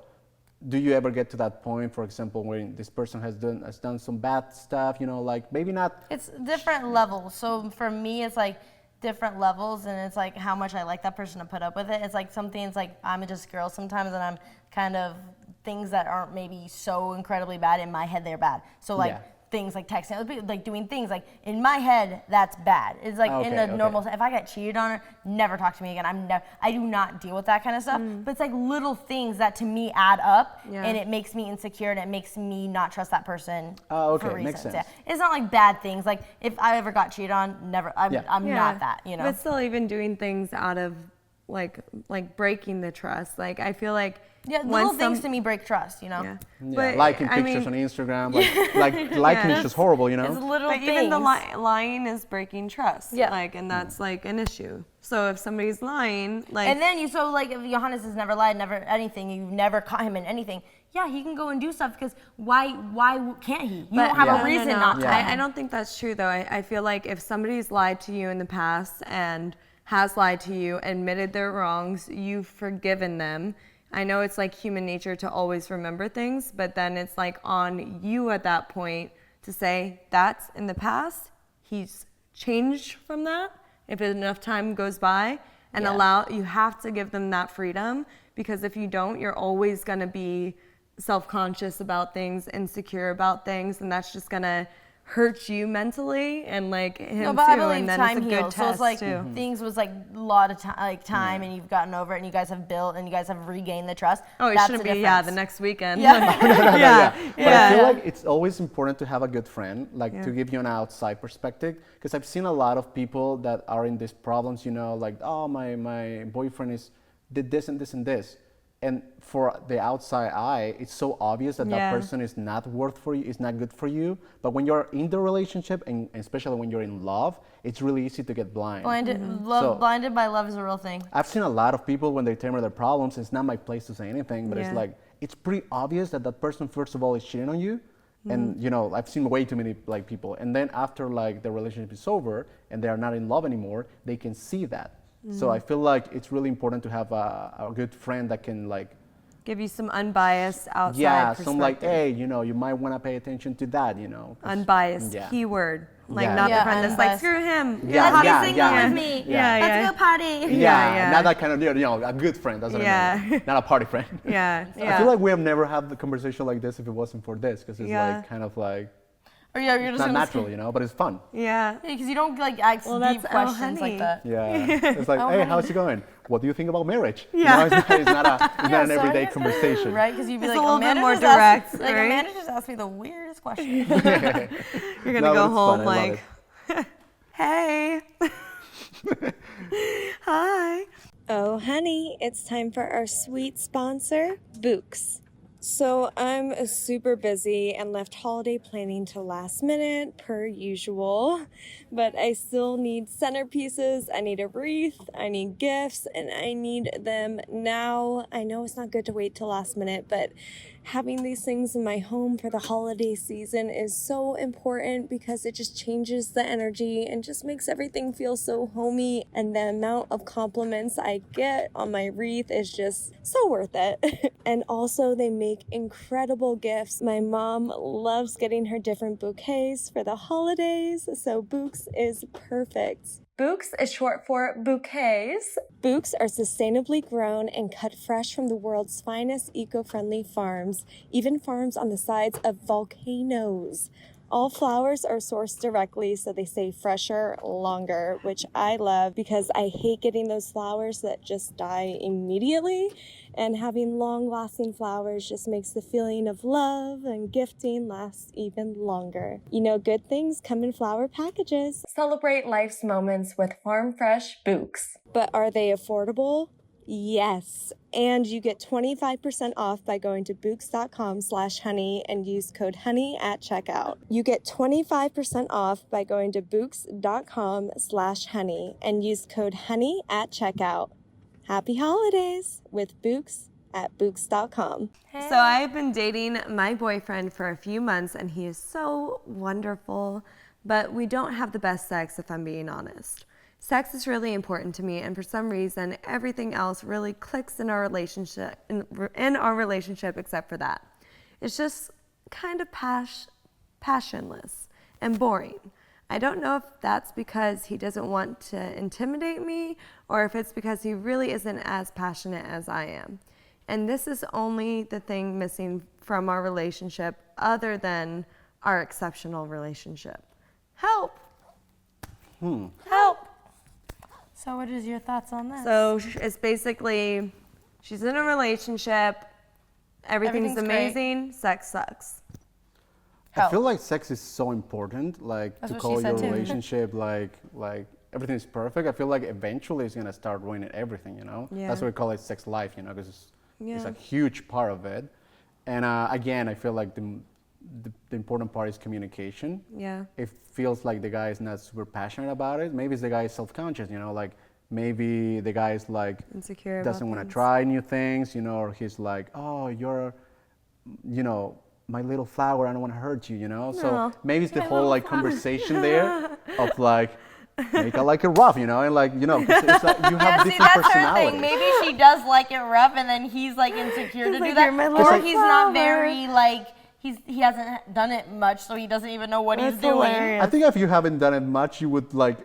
S1: do you ever get to that point, for example, when this person has done some bad stuff? You know, like maybe not.
S3: It's different levels. So for me, it's like different levels, and it's like how much I like that person to put up with it. It's like some things like I'm just a girl sometimes, and I'm kind of things that aren't maybe so incredibly bad. In my head, they're bad. So like things like texting, like doing things like in my head, that's bad. It's like in the normal. If I got cheated on, never talk to me again. I do not deal with that kind of stuff. But it's like little things that to me add up, and it makes me insecure, and it makes me not trust that person. For reasons.
S1: Makes sense.
S3: Yeah. It's not like bad things. Like if I ever got cheated on, never. I'm not that. You know.
S2: But still, even doing things out of like breaking the trust. Like I feel like.
S3: Yeah, little things to me break trust, you know?
S1: Yeah.
S2: But,
S1: liking pictures on Instagram, like liking is just horrible, you know?
S3: It's little things.
S2: Even the lying is breaking trust.
S3: Yeah.
S2: Like, and that's like an issue. So if somebody's lying, like.
S3: And then if Johannes has never lied, never anything, you've never caught him in anything, he can go and do stuff because why can't he? You don't have a reason not to.
S2: I don't think that's true though. I feel like if somebody's lied to you in the past and has lied to you, admitted their wrongs, you've forgiven them. I know it's like human nature to always remember things, but then it's like on you at that point to say that's in the past. He's changed from that. If enough time goes by and you have to give them that freedom, because if you don't, you're always going to be self-conscious about things, insecure about things, and that's just going to hurt you mentally and like him
S3: but
S2: too.
S3: I believe
S2: and then
S3: time
S2: it's a
S3: heals.
S2: good
S3: So
S2: test
S3: it's like
S2: too.
S3: things was like a lot of time, and you've gotten over it, and you guys have built, and you guys have regained the trust.
S2: Oh, it
S3: That's
S2: shouldn't
S3: the
S2: be
S3: difference.
S2: the next weekend.
S1: But I feel like it's always important to have a good friend, like to give you an outside perspective, because I've seen a lot of people that are in these problems, you know, like, oh, my boyfriend did this and this and this. And for the outside eye, it's so obvious that that person is not worth for you, is not good for you. But when you're in the relationship, and especially when you're in love, it's really easy to get blind.
S3: Blinded by love is a real thing.
S1: I've seen a lot of people when they tell me their problems, it's not my place to say anything, but it's like, it's pretty obvious that that person, first of all, is cheating on you. And, you know, I've seen way too many like people. And then after like the relationship is over and they are not in love anymore, they can see that. So I feel like it's really important to have a good friend that can like
S2: give you some unbiased outside perspective.
S1: Some like, hey, you know, you might want to pay attention to that, you know.
S2: Unbiased, keyword. Like not the friend that's like, screw him.
S3: Let's be single with me. Let's go party.
S1: Not that kind of, you know, a good friend. That's what I mean. Not a party friend. I feel like we have never had the conversation like this if it wasn't for this, because it's like kind of like,
S3: or you're
S1: it's
S3: just
S1: not natural, you know, but it's fun.
S3: Because you don't like ask deep questions like that.
S1: It's like, hey, how's it going? What do you think about marriage? You know, it's not an everyday conversation.
S3: Right? Because you'd be
S2: it's
S3: like,
S2: a little bit more direct.
S3: Like, Amanda just asked me the weirdest question.
S2: You're going to go home like, hey. Hi.
S4: Oh, honey, it's time for our sweet sponsor, Bouqs. So I'm super busy and left holiday planning till last minute per usual, but I still need centerpieces, I need a wreath, I need gifts, and I need them now. I know it's not good to wait till last minute, but having these things in my home for the holiday season is so important because it just changes the energy and just makes everything feel so homey, and the amount of compliments I get on my wreath is just so worth it. And also they make incredible gifts. My mom loves getting her different bouquets for the holidays, so Bouqs is perfect.
S2: Bouqs is short for bouquets.
S4: Bouqs are sustainably grown and cut fresh from the world's finest eco-friendly farms, even farms on the sides of volcanoes. All flowers are sourced directly, so they stay fresher longer, which I love because I hate getting those flowers that just die immediately. And having long-lasting flowers just makes the feeling of love and gifting last even longer. You know, good things come in flower packages. Celebrate life's moments with farm fresh Bouqs. But are they affordable? Yes, and you get 25% off by going to Bouqs.com/honey and use code honey at checkout. You get 25% off by going to Bouqs.com/honey and use code honey at checkout. Happy holidays with Bouqs at Bouqs.com.
S2: So I've been dating my boyfriend for a few months and he is so wonderful, but we don't have the best sex if I'm being honest. Sex is really important to me, and for some reason, everything else really clicks in our relationship, except for that. It's just kind of passionless and boring. I don't know if that's because he doesn't want to intimidate me, or if it's because he really isn't as passionate as I am. And this is only the thing missing from our relationship, other than our exceptional relationship. Help! Help!
S3: So what is your thoughts on this?
S2: So it's basically, she's in a relationship, everything's amazing, sex sucks.
S1: I feel like sex is so important, like
S3: That's
S1: to
S3: what
S1: call
S3: she
S1: your
S3: said too.
S1: relationship like everything is perfect. I feel like eventually it's gonna start ruining everything, you know?
S2: Yeah.
S1: That's why we call it sex life, you know, because it's
S2: Yeah.
S1: a huge part of it. And again, I feel like the important part is communication.
S2: Yeah.
S1: It feels like the guy is not super passionate about it. Maybe the guy is self-conscious, you know, like maybe the guy is like
S2: Insecure
S1: doesn't
S2: about
S1: want to
S2: things.
S1: try new things, you know, or he's like, oh, you're, you know, my little flower, I don't want to hurt you, you know. So maybe it's the whole like conversation there of like make it like a rough, you know, and like, you know, it's like you have
S3: see,
S1: different
S3: that's her
S1: personalities.
S3: thing. Maybe she does like it rough, and then he's like insecure to do
S2: like,
S3: that,
S2: "You're my
S3: or
S2: little
S3: he's not
S2: flower."
S3: very like he hasn't done it much, so he doesn't even know what he's
S2: That's
S3: doing.
S2: hilarious.
S1: I think if you haven't done it much, you would like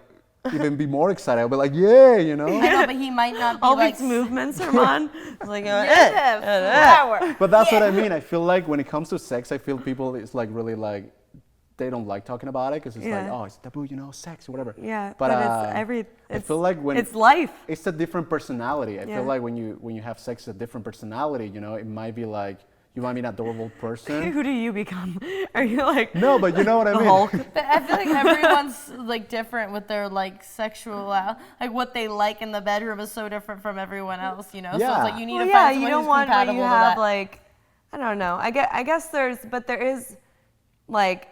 S1: even be more excited. I'll be like, yeah, you know.
S3: I know, but he might not be
S2: All
S3: like
S2: these movements are on. Like,
S3: flower.
S1: But that's what I mean. I feel like when it comes to sex, I feel people is like really like they don't like talking about it because it's like,
S2: Yeah.
S1: oh, it's taboo, you know, sex or whatever.
S2: Yeah,
S1: but
S2: it's
S1: I feel like when
S2: it's life.
S1: it's a different personality. I
S2: Yeah.
S1: feel like when you have sex, a different personality. You know, it might be like you might be an adorable person.
S2: Who do you become? Are you like
S1: No, but you know what I
S2: the
S1: mean.
S2: Hulk?
S3: But I feel like everyone's like different with their like sexual, like what they like in the bedroom is so different from everyone else, you know. So
S1: Yeah.
S3: it's like you need
S2: Well,
S3: to
S2: yeah,
S3: find
S2: you
S3: someone
S2: don't
S3: who's
S2: want where
S3: compatible
S2: you
S3: to
S2: have
S3: that.
S2: like, I don't know. I guess there is like,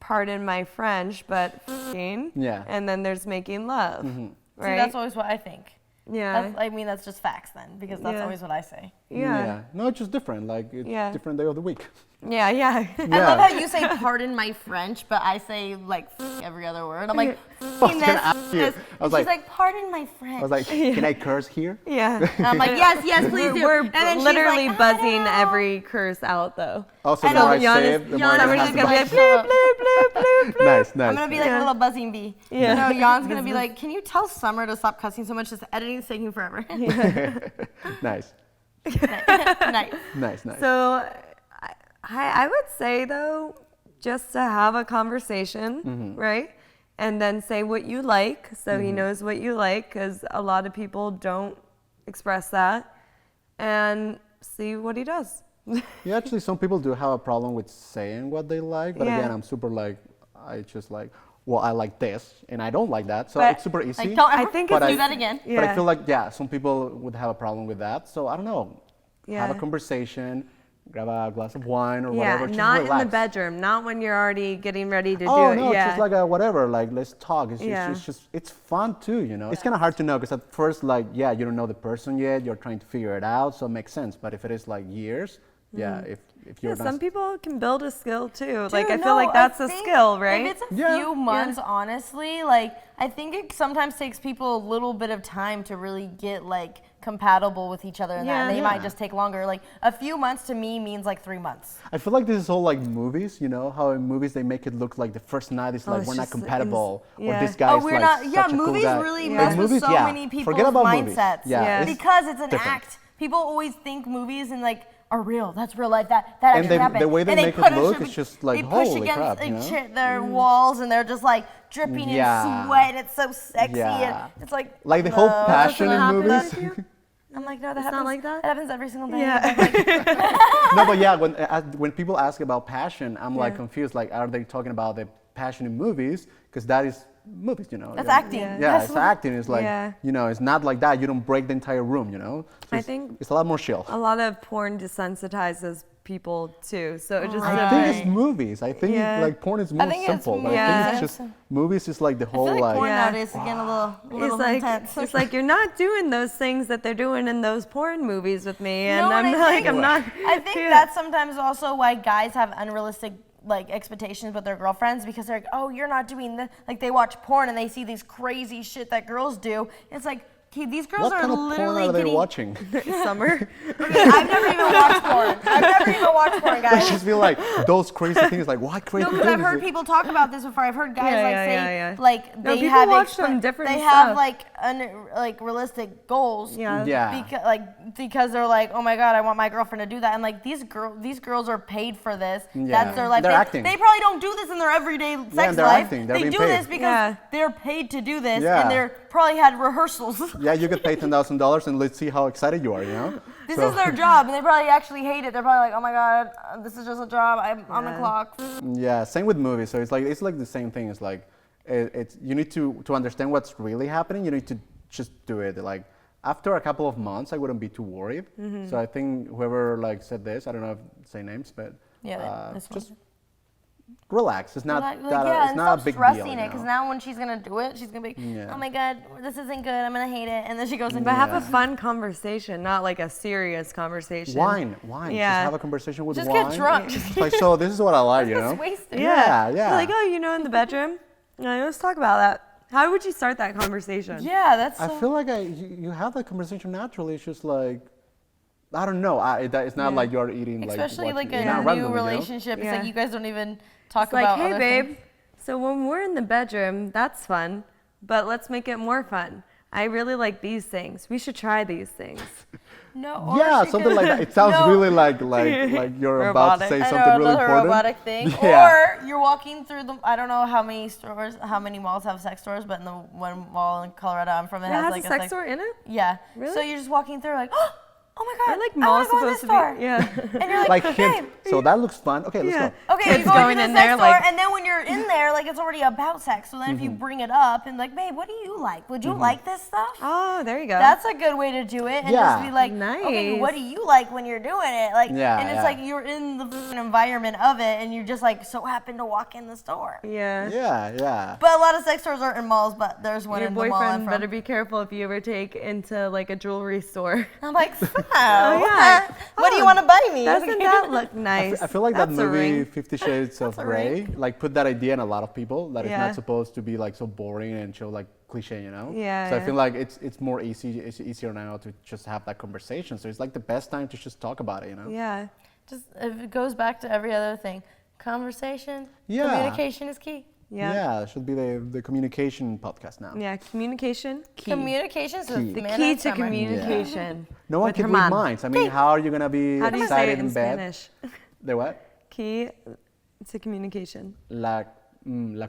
S2: pardon my French, but f***ing,
S1: Yeah.
S2: and then there's making love,
S3: See,
S2: right?
S3: that's always what I think.
S2: Yeah.
S3: I mean, that's just facts then, because that's
S2: Yeah.
S3: always what I say.
S2: Yeah.
S1: No, it's just different. Like it's
S2: Yeah.
S1: different day of the week.
S2: Yeah. Yeah.
S3: I love
S1: Yeah.
S3: how you say pardon my French, but I say like every other word. I'm like,
S1: Fucking ass you. I was
S3: she's
S1: like-
S3: like, pardon my French.
S1: I was like, can I curse here?
S2: Yeah.
S3: And I'm like, yes, please do.
S2: We're
S3: And then she's
S2: literally
S3: like,
S2: buzzing
S3: "I don't know."
S2: every curse out though.
S1: Also, the
S3: know,
S1: more I
S2: Jan
S1: say
S2: is-
S1: it, the more
S3: Jan
S1: I
S3: is
S2: We're
S1: have
S2: just
S1: to
S2: gonna be
S1: buy.
S2: like bloop bloop bloop bloop bloop.
S1: Nice,
S3: I'm gonna be like a little buzzing bee.
S2: Yeah.
S3: You know, Jan's gonna be like, can you tell Summer to stop cussing so much? This editing's taking forever.
S1: Nice,
S3: Nice.
S1: nice.
S2: So I would say though, just to have a conversation, right? And then say what you like, so he knows what you like, because a lot of people don't express that, and see what he does.
S1: Yeah, actually, some people do have a problem with saying what they like, but
S2: Yeah.
S1: again, I'm super like, I just like, well, I like this, and I don't like that, so
S2: But,
S1: it's super easy.
S3: Like, don't ever
S2: I think
S3: do
S2: it's-
S3: that again.
S1: But I
S2: Yeah.
S1: feel like, yeah, some people would have a problem with that, so I don't know. Have a
S2: Yeah.
S1: conversation, grab a glass of wine or
S2: Yeah,
S1: whatever, just
S2: not in
S1: relax.
S2: the bedroom, not when you're already getting ready to do
S1: Oh
S2: it.
S1: no,
S2: Yeah.
S1: just like a whatever. Like let's talk.
S2: Yeah.
S1: It's just it's fun too, you know. It's kind of hard to know because at first, like, yeah, you don't know the person yet. You're trying to figure it out, so it makes sense. But if it is like years, yeah, if you're
S2: Yeah,
S1: not
S2: some people can build a skill too. Like I
S3: Dude,
S2: feel
S3: no,
S2: like that's a
S3: think
S2: skill, right?
S3: If it's a
S1: Yeah.
S3: few months, honestly, like I think it sometimes takes people a little bit of time to really get like compatible with each other, and that
S2: Yeah.
S3: and they
S1: Yeah.
S3: might just take longer. Like a few months to me means like 3 months.
S1: I feel like this is all like movies, you know, how in movies they make it look like the first night is like
S2: it's
S1: we're not
S2: just
S1: compatible,
S2: yeah.
S1: or this guy
S3: Oh,
S1: is
S3: we're
S1: like
S3: not. Yeah,
S1: such a cool
S3: movies
S1: guy.
S3: really
S2: Yeah.
S3: mess
S1: Like,
S3: with
S1: movies,
S3: so
S1: yeah.
S3: many people's
S1: Forget about
S3: mindsets.
S1: movies. Yeah,
S2: Yeah.
S1: it's
S3: Because it's an
S1: different.
S3: act. People always think movies and like are real. That's real life. That actually happened.
S1: The way they make it look is just like, holy crap,
S3: they
S1: you
S3: push
S1: know?
S3: against their walls, and they're just like dripping in sweat. It's so sexy, and it's like
S1: the whole passion in movies.
S3: I'm like, no, that happens.
S2: Not like that?
S3: That happens every single day.
S2: Yeah.
S1: No, but yeah, when people ask about passion, I'm like confused. Like, are they talking about the passion in movies? Because that is movies, you know.
S3: That's acting.
S1: Yeah, it's acting. It's like, you know, it's not like that. You don't break the entire room, you know. So
S2: I think
S1: it's a lot more chill.
S2: a lot of porn desensitizes people too. So it just
S1: I think it's movies. I think like porn is more
S3: think
S1: simple.
S3: it's
S1: But I think it's just movies is like the whole
S3: I feel like porn
S1: like.
S3: nowadays is getting a little intense.
S2: It's like you're not doing those things that they're doing in those porn movies with me, and
S3: No,
S2: I'm
S3: and
S2: like, I'm not.
S3: I think that's sometimes also why guys have unrealistic like expectations with their girlfriends, because they're like, oh, you're not doing this. Like they watch porn and they see these crazy shit that girls do. It's like, okay, these girls
S1: What
S3: are
S1: kind of porn
S3: literally
S1: are they
S3: getting.
S1: watching?
S2: Summer.
S3: I've never even watched porn. I've never even watched porn, guys.
S1: She's been like those crazy things. Like what crazy
S3: No,
S1: things?
S3: because I've heard people talk about this before. I've heard guys say like
S2: No,
S3: they
S2: people
S3: have
S2: watch some different
S3: they
S2: stuff.
S3: have like realistic goals.
S1: Yeah.
S3: Because they're like, oh my god, I want my girlfriend to do that, and like these girls are paid for this.
S1: Yeah.
S3: That's their life.
S1: They're acting.
S3: They probably don't do this in their everyday sex
S1: they're
S3: life.
S1: acting. They're
S3: They
S1: being
S3: do
S1: paid.
S3: this because they're paid to do this,
S1: Yeah.
S3: and they're probably had rehearsals.
S1: Yeah, you get paid $10,000 and let's see how excited you are, you know?
S3: This is their job, and they probably actually hate it. They're probably like, oh my god, this is just a job. I'm on the clock.
S1: Yeah, same with movies. So it's like the same thing. It's like it's you need to understand what's really happening. You need to just do it. Like after a couple of months, I wouldn't be too worried. So I think whoever like said this, I don't know if say names, but just relax. It's not it's not a big deal.
S3: Stressing it, because now when she's gonna do it, she's gonna be, oh my god, this isn't good. I'm gonna hate it, and then she goes into.
S2: But have a fun conversation, not like a serious conversation.
S1: Wine.
S2: Yeah.
S1: Just have a conversation with
S3: Just
S1: wine.
S3: get drunk.
S1: It's like, so this is what I like, you know?
S3: Just wasted.
S1: Yeah.
S2: Like, oh, you know, in the bedroom. Let's talk about that. How would you start that conversation?
S3: Yeah, that's.
S1: I feel like you have that conversation naturally. It's just like, I don't know. It's not like you're eating
S3: especially
S1: like
S3: a
S1: not
S3: new
S1: randomly,
S3: relationship.
S2: You know?
S3: It's like you guys don't even talk
S2: It's like,
S3: about.
S2: hey,
S3: other
S2: babe.
S3: things.
S2: So when we're in the bedroom, that's fun, but let's make it more fun. I really like these things. We should try these things.
S3: No. Or
S1: Yeah,
S3: she
S1: something
S3: could-
S1: like that. It sounds
S3: No.
S1: really like you're about to
S2: Robotic.
S1: say
S3: I
S1: something
S3: know,
S1: really
S3: another
S1: important.
S3: robotic thing.
S1: Yeah.
S3: Or you're walking through the. I don't know how many stores, how many malls have sex stores, but in the one mall in Colorado I'm from, it
S2: It
S3: has
S2: has
S3: like
S2: a sex store in it?
S3: Yeah.
S2: Really?
S3: So you're just walking through like, oh my god,
S2: I like
S3: I wanna
S2: malls
S3: go in this
S2: supposed to
S3: store.
S2: be. Yeah.
S3: And you're like,
S1: Like
S3: okay.
S1: hint. So that looks fun. Okay, let's go.
S3: Okay, you
S2: Kids
S3: go
S2: going
S3: into
S2: in
S3: the sex
S2: there,
S3: store,
S2: like-
S3: and then when you're in there, like it's already about sex. So then if you bring it up and like, babe, what do you like? Would you like this stuff?
S2: Oh, there you go.
S3: That's a good way to do it, and
S1: Yeah.
S3: just be like, okay,
S2: Nice.
S3: what do you like when you're doing it? Like,
S1: Yeah,
S3: and it's
S1: yeah.
S3: like you're in the f***ing environment of it, and you just like so happen to walk in the store.
S2: Yeah.
S1: Yeah.
S3: But a lot of sex stores aren't in malls, but there's one
S2: Your
S3: in the mall I'm
S2: boyfriend
S3: from.
S2: better be careful if you ever take into like a jewelry store.
S3: I'm like, so,
S2: yeah.
S3: what do you want to buy me?
S2: Doesn't that look nice?
S1: I feel like that
S2: That's a
S1: movie
S2: ring.
S1: 50 Shades of
S3: a
S1: Grey
S3: ring.
S1: like put that idea in a lot of people that it's
S2: Yeah.
S1: not supposed to be like so boring and so like cliche, you know?
S2: Yeah,
S1: So I
S2: yeah.
S1: feel like it's more easy. It's easier now to just have that conversation. So it's like the best time to just talk about it, you know?
S2: Yeah.
S3: Just it goes back to every other thing. Conversation,
S1: Yeah.
S3: communication is key.
S2: Yeah.
S1: It should be the communication podcast now.
S2: Yeah. Communication. Key.
S3: Communication is
S1: Key.
S2: The
S3: man
S2: key
S3: and
S2: to
S3: summer.
S2: communication.
S1: No one
S2: with
S1: can
S2: her
S1: read
S2: mom.
S1: minds. I mean, how are you gonna be
S2: How do you say
S1: excited
S2: it in
S1: in bed?
S2: Spanish?
S1: The what?
S2: Key to communication.
S1: La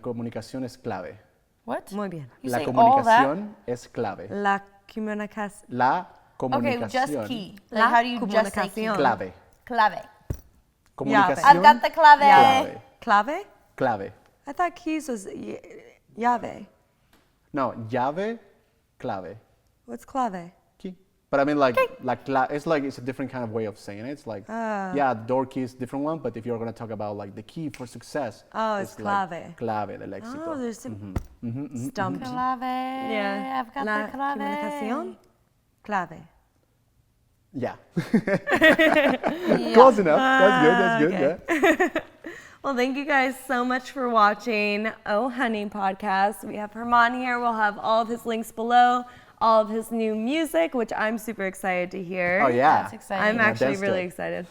S1: comunicación es clave.
S3: What?
S2: Muy bien.
S3: You
S1: La
S3: say all that?
S1: comunicación es clave.
S2: La comunicación.
S1: La
S3: Okay,
S1: comunicación.
S3: just key. Like
S2: La
S3: how do you just say key?
S2: comunicación.
S1: Clave.
S3: Clave.
S1: Comunicación.
S3: I've got the clave.
S1: Clave.
S2: Clave?
S1: Clave.
S2: I thought keys was llave.
S1: No, llave, clave.
S2: What's clave?
S1: Key. But I mean, like it's like it's a different kind of way of saying it. It's like, yeah, door key is a different one, but if you're gonna talk about like the key for success,
S2: Oh, it's
S1: like
S2: clave.
S1: clave del éxito.
S2: Oh, there's some stumped.
S3: Clave.
S2: Yeah.
S3: I've got
S2: La
S3: the clave.
S2: comunicación. Clave.
S1: Yeah. Close enough. That's good.
S2: okay.
S1: Yeah.
S2: Well, thank you guys so much for watching OHoney podcast. We have Herman here. We'll have all of his links below, all of his new music, which I'm super excited to hear.
S1: Oh yeah.
S3: That's exciting.
S2: I'm
S1: Yeah,
S2: actually
S1: that's
S2: really
S1: good.
S2: excited.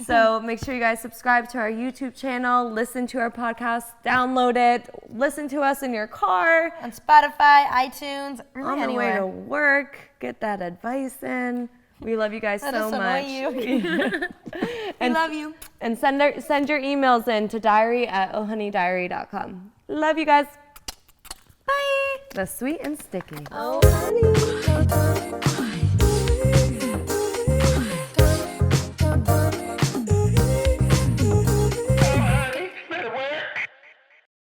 S2: So make sure you guys subscribe to our YouTube channel, listen to our podcast, download it, listen to us in your car,
S3: On Spotify, iTunes, really
S2: on the way
S3: anywhere.
S2: to work, get that advice in. We love you guys so much.
S3: We love you.
S2: And send your emails in to diary@ohoneydiary.com. Love you guys. Bye. The sweet and sticky.
S4: Oh, honey.